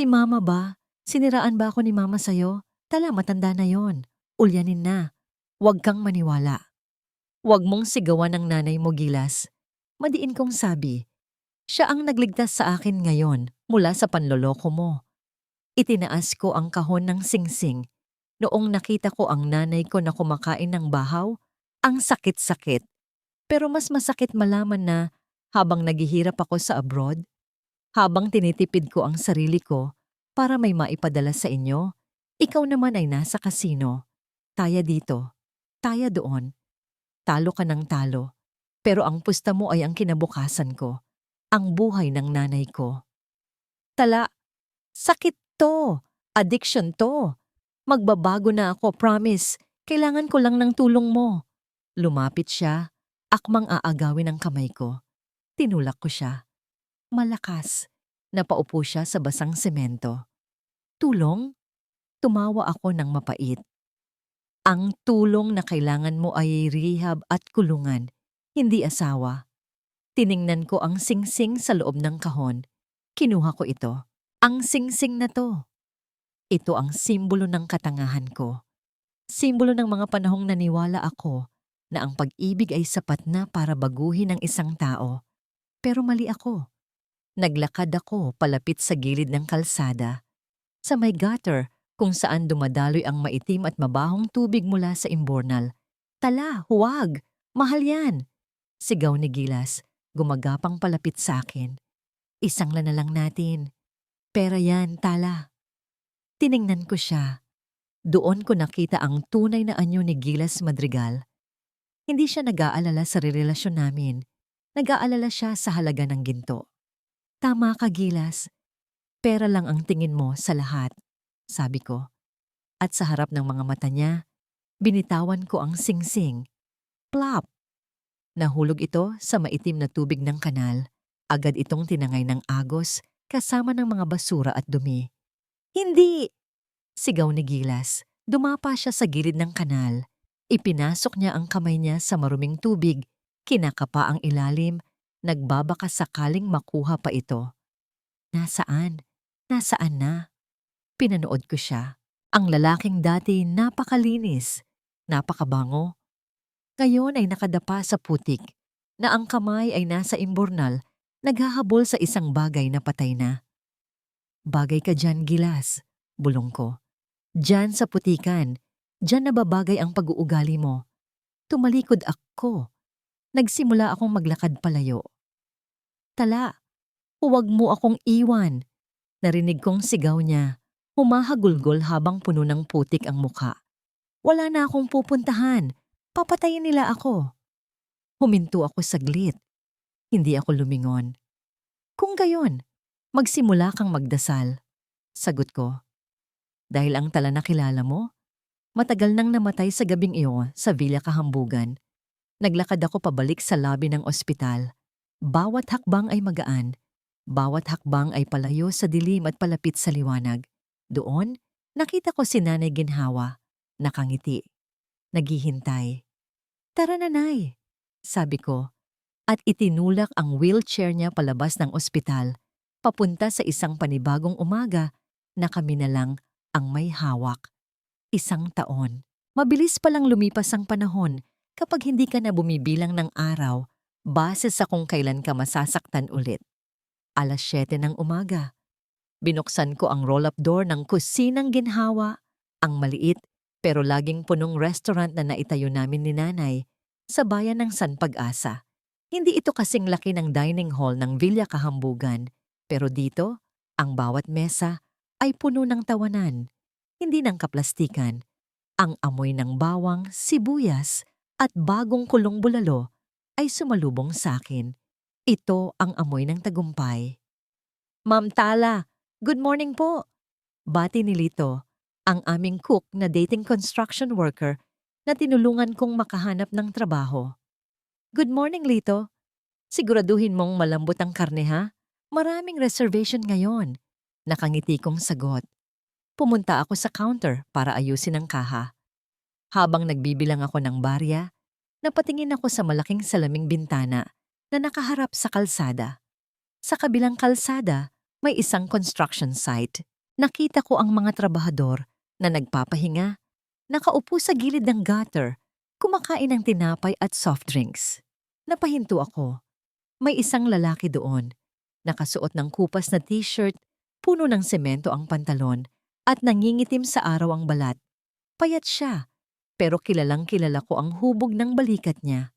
mama ba? Siniraan ba ako ni mama sa'yo? Tala, matanda na yon. Ulyanin na. Huwag kang maniwala. Huwag mong sigawan ng nanay mo, Gilas. Madiin kong sabi. Siya ang nagligtas sa akin ngayon mula sa panloloko mo. Itinaas ko ang kahon ng singsing. Noong nakita ko ang nanay ko na kumakain ng bahaw, ang sakit-sakit. Pero mas masakit malaman na habang naghihirap ako sa abroad, habang tinitipid ko ang sarili ko para may maipadala sa inyo, ikaw naman ay nasa kasino. Taya dito, taya doon. Talo ka ng talo. Pero ang pusta mo ay ang kinabukasan ko, ang buhay ng nanay ko. Tala, sakit to. Addiction to. Magbabago na ako, promise. Kailangan ko lang ng tulong mo. Lumapit siya, akmang aagawin ang kamay ko. Tinulak ko siya. Malakas. Napaupo siya sa basang semento. Tulong? Tumawa ako ng mapait. Ang tulong na kailangan mo ay rehab at kulungan, hindi asawa. Tiningnan ko ang singsing sa loob ng kahon. Kinuha ko ito. Ang singsing na to. Ito ang simbolo ng katangahan ko. Simbolo ng mga panahong naniwala ako na ang pag-ibig ay sapat na para baguhin ang isang tao. Pero mali ako. Naglakad ako palapit sa gilid ng kalsada. Sa may gutter kung saan dumadaloy ang maitim at mabahong tubig mula sa imburnal. Tala, huwag! Mahal yan! Sigaw ni Gilas, gumagapang palapit sa akin. Isang na lang natin. Pera yan, Tala. Tiningnan ko siya. Doon ko nakita ang tunay na anyo ni Gilas Madrigal. Hindi siya nag-aalala sa relasyon namin. Nag-aalala siya sa halaga ng ginto. Tama ka, Gilas. Pera lang ang tingin mo sa lahat, sabi ko. At sa harap ng mga mata niya, binitawan ko ang singsing. Plop! Nahulog ito sa maitim na tubig ng kanal. Agad itong tinangay ng agos kasama ng mga basura at dumi. Hindi! Sigaw ni Gilas. Dumapa siya sa gilid ng kanal. Ipinasok niya ang kamay niya sa maruming tubig. Kinakapa ang ilalim. Nagbabaka sakaling makuha pa ito. Nasaan? Nasaan na? Pinanood ko siya. Ang lalaking dati napakalinis, napakabango. Ngayon ay nakadapa sa putik, na ang kamay ay nasa imburnal, naghahabol sa isang bagay na patay na. Bagay ka dyan, Gilas, bulong ko. Dyan sa putikan, dyan nababagay ang pag-uugali mo. Tumalikod ako. Nagsimula akong maglakad palayo. Tala, huwag mo akong iwan. Narinig kong sigaw niya. Humahagulgol habang puno ng putik ang muka. Wala na akong pupuntahan. Papatayin nila ako. Huminto ako saglit. Hindi ako lumingon. Kung gayon, magsimula kang magdasal. Sagot ko. Dahil ang Tala na kilala mo, matagal nang namatay sa gabing iyon sa Villa Kahambugan. Naglakad ako pabalik sa lobby ng ospital. Bawat hakbang ay magaan. Bawat hakbang ay palayo sa dilim at palapit sa liwanag. Doon, nakita ko si Nanay Ginhawa. Nakangiti. Naghihintay. Tara, Nanay, sabi ko. At itinulak ang wheelchair niya palabas ng ospital, papunta sa isang panibagong umaga na kami na lang ang may hawak. 1 taon. Mabilis palang lumipas ang panahon. Kapag hindi ka na bumibilang ng araw, base sa kung kailan ka masasaktan ulit. 7:00 ng umaga. Binuksan ko ang roll-up door ng kusinang ginhawa, ang maliit pero laging punong restaurant na naitayo namin ni Nanay sa bayan ng San Pag-asa. Hindi ito kasing laki ng dining hall ng Villa Kahambugan, pero dito, ang bawat mesa ay puno ng tawanan, hindi ng kaplastikan. Ang amoy ng bawang, sibuyas at bagong kulong bulalo ay sumalubong sa akin. Ito ang amoy ng tagumpay. Ma'am Tala, good morning po. Bati ni Lito, ang aming cook na dating construction worker na tinulungan kong makahanap ng trabaho. Good morning, Lito. Siguraduhin mong malambot ang karne ha? Maraming reservation ngayon. Nakangiti kong sagot. Pumunta ako sa counter para ayusin ang kaha. Habang nagbibilang ako ng barya, napatingin ako sa malaking salaming bintana na nakaharap sa kalsada. Sa kabilang kalsada, may isang construction site. Nakita ko ang mga trabahador na nagpapahinga, nakaupo sa gilid ng gutter, kumakain ng tinapay at soft drinks. Napahinto ako. May isang lalaki doon, nakasuot ng kupas na t-shirt, puno ng semento ang pantalon, at nangingitim sa araw ang balat. Payat siya, pero kilalang kilala ko ang hubog ng balikat niya.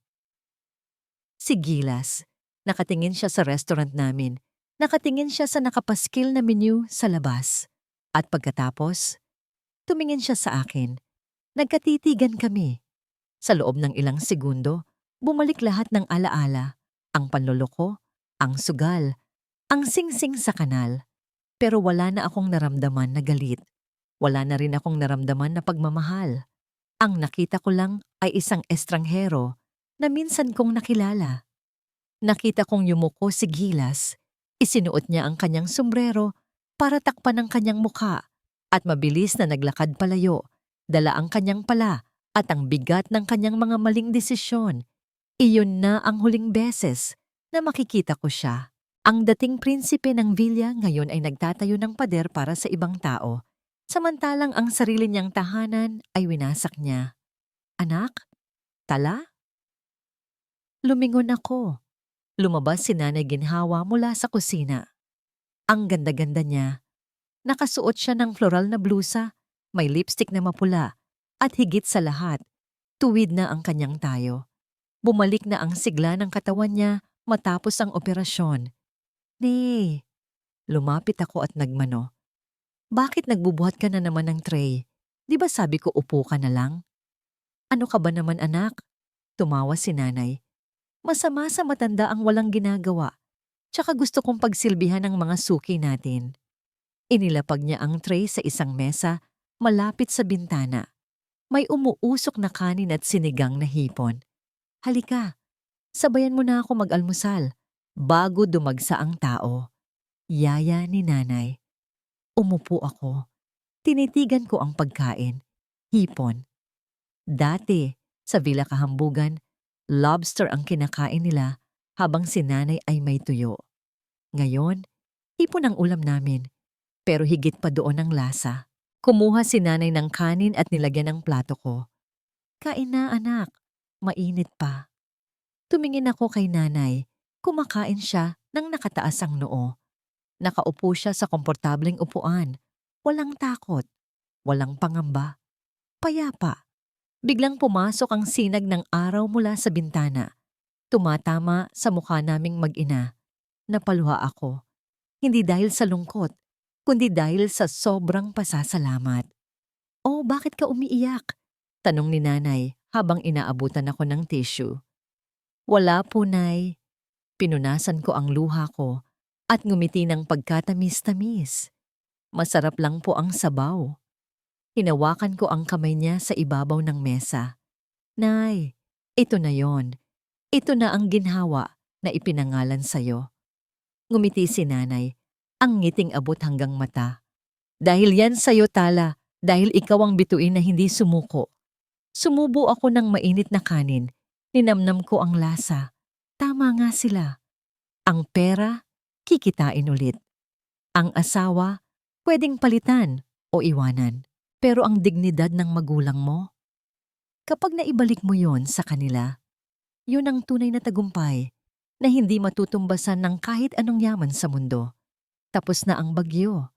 Si Gilas, nakatingin siya sa restaurant namin. Nakatingin siya sa nakapaskil na menu sa labas. At pagkatapos, tumingin siya sa akin. Nagkatitigan kami. Sa loob ng ilang segundo, bumalik lahat ng alaala. Ang panloloko, ang sugal, ang singsing sa kanal. Pero wala na akong naramdaman na galit. Wala na rin akong naramdaman na pagmamahal. Ang nakita ko lang ay isang estranghero na minsan kong nakilala. Nakita kong yumuko si Gilas. Isinuot niya ang kanyang sombrero para takpan ang kanyang mukha at mabilis na naglakad palayo, dala ang kanyang pala at ang bigat ng kanyang mga maling desisyon. Iyon na ang huling beses na makikita ko siya. Ang dating prinsipe ng Villa ngayon ay nagtatayo ng pader para sa ibang tao, samantalang ang sarili niyang tahanan ay winasak niya. Anak? Tala? Lumingon ako. Lumabas si Nanay Ginhawa mula sa kusina. Ang ganda-ganda niya. Nakasuot siya ng floral na blusa, may lipstick na mapula, at higit sa lahat, tuwid na ang kanyang tayo. Bumalik na ang sigla ng katawan niya matapos ang operasyon. Nay, lumapit ako at nagmano. Bakit nagbubuhat ka na naman ng tray? Di ba sabi ko upo ka na lang? Ano ka ba naman anak? Tumawa si Nanay. Masama sa matanda ang walang ginagawa. Tsaka gusto kong pagsilbihan ng mga suki natin. Inilapag niya ang tray sa isang mesa malapit sa bintana. May umuusok na kanin at sinigang na hipon. Halika, sabayan mo na ako mag-almusal bago dumagsa ang tao. Yaya ni Nanay. Umupo ako. Tinitigan ko ang pagkain. Hipon. Dati, sa Villa Kahambugan, lobster ang kinakain nila habang si Nanay ay may tuyo. Ngayon, hipon ang ulam namin, pero higit pa doon ang lasa. Kumuha si Nanay ng kanin at nilagyan ng plato ko. Kain na anak, mainit pa. Tumingin ako kay Nanay, kumakain siya nang nakataas ang noo. Nakaupo siya sa komportableng upuan, walang takot, walang pangamba, payapa. Biglang pumasok ang sinag ng araw mula sa bintana. Tumatama sa mukha naming mag-ina. Napaluha ako. Hindi dahil sa lungkot, kundi dahil sa sobrang pasasalamat. Oh, bakit ka umiiyak? Tanong ni Nanay habang inaabutan ako ng tissue. Wala po, Nay. Pinunasan ko ang luha ko at ngumiti ng pagkatamis-tamis. Masarap lang po ang sabaw. Hinawakan ko ang kamay niya sa ibabaw ng mesa. Nay, ito na yon. Ito na ang ginhawa na ipinangalan sa'yo. Ngumiti si Nanay, ang ngiting abot hanggang mata. Dahil yan sa'yo, Tala, dahil ikaw ang bituin na hindi sumuko. Sumubo ako ng mainit na kanin. Ninamnam ko ang lasa. Tama nga sila. Ang pera, kikitain ulit. Ang asawa, pwedeng palitan o iwanan. Pero ang dignidad ng magulang mo, Kapag naibalik mo yon sa kanila, yun ang tunay na tagumpay na hindi matutumbasan ng kahit anong yaman sa mundo. Tapos na ang bagyo.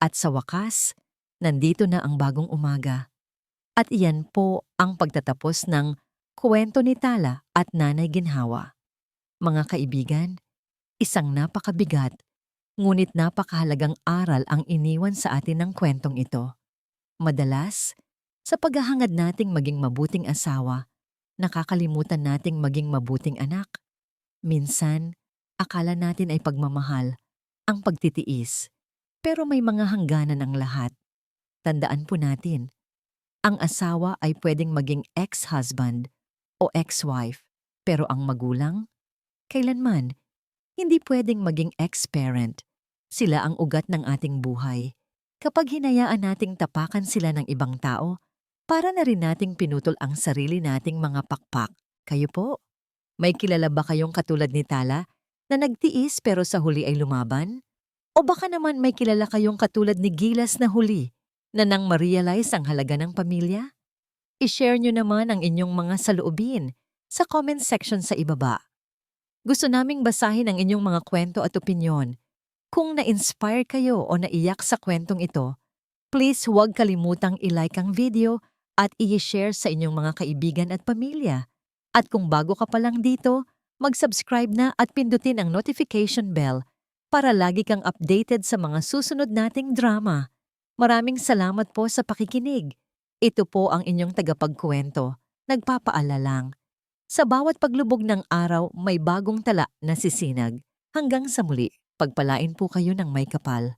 At sa wakas, nandito na ang bagong umaga. At iyan po ang pagtatapos ng kwento ni Tala at Nanay Ginhawa. Mga kaibigan, isang napakabigat, ngunit napakahalagang aral ang iniwan sa atin ng kwentong ito. Madalas, sa paghahangad nating maging mabuting asawa, nakakalimutan nating maging mabuting anak. Minsan, akala natin ay pagmamahal, ang pagtitiis. Pero may mga hangganan ang lahat. Tandaan po natin, ang asawa ay pwedeng maging ex-husband o ex-wife, pero ang magulang, kailanman, hindi pwedeng maging ex-parent. Sila ang ugat ng ating buhay. Kapag hinayaan nating tapakan sila ng ibang tao, para na rin nating pinutol ang sarili nating mga pakpak. Kayo po? May kilala ba kayong katulad ni Tala na nagtiis pero sa huli ay lumaban? O baka naman may kilala kayong katulad ni Gilas na huli na nang ma-realize ang halaga ng pamilya? I-share nyo naman ang inyong mga saloobin sa comment section sa ibaba. Gusto naming basahin ang inyong mga kwento at opinyon. Kung na-inspire kayo o naiyak sa kwentong ito, please huwag kalimutang i-like ang video at i-share sa inyong mga kaibigan at pamilya. At kung bago ka pa lang dito, mag-subscribe na at pindutin ang notification bell para lagi kang updated sa mga susunod nating drama. Maraming salamat po sa pakikinig. Ito po ang inyong tagapagkuwento. Nagpapaala lang. Sa bawat paglubog ng araw, may bagong tala na sisinag. Hanggang sa muli, pagpalain po kayo ng may kapal.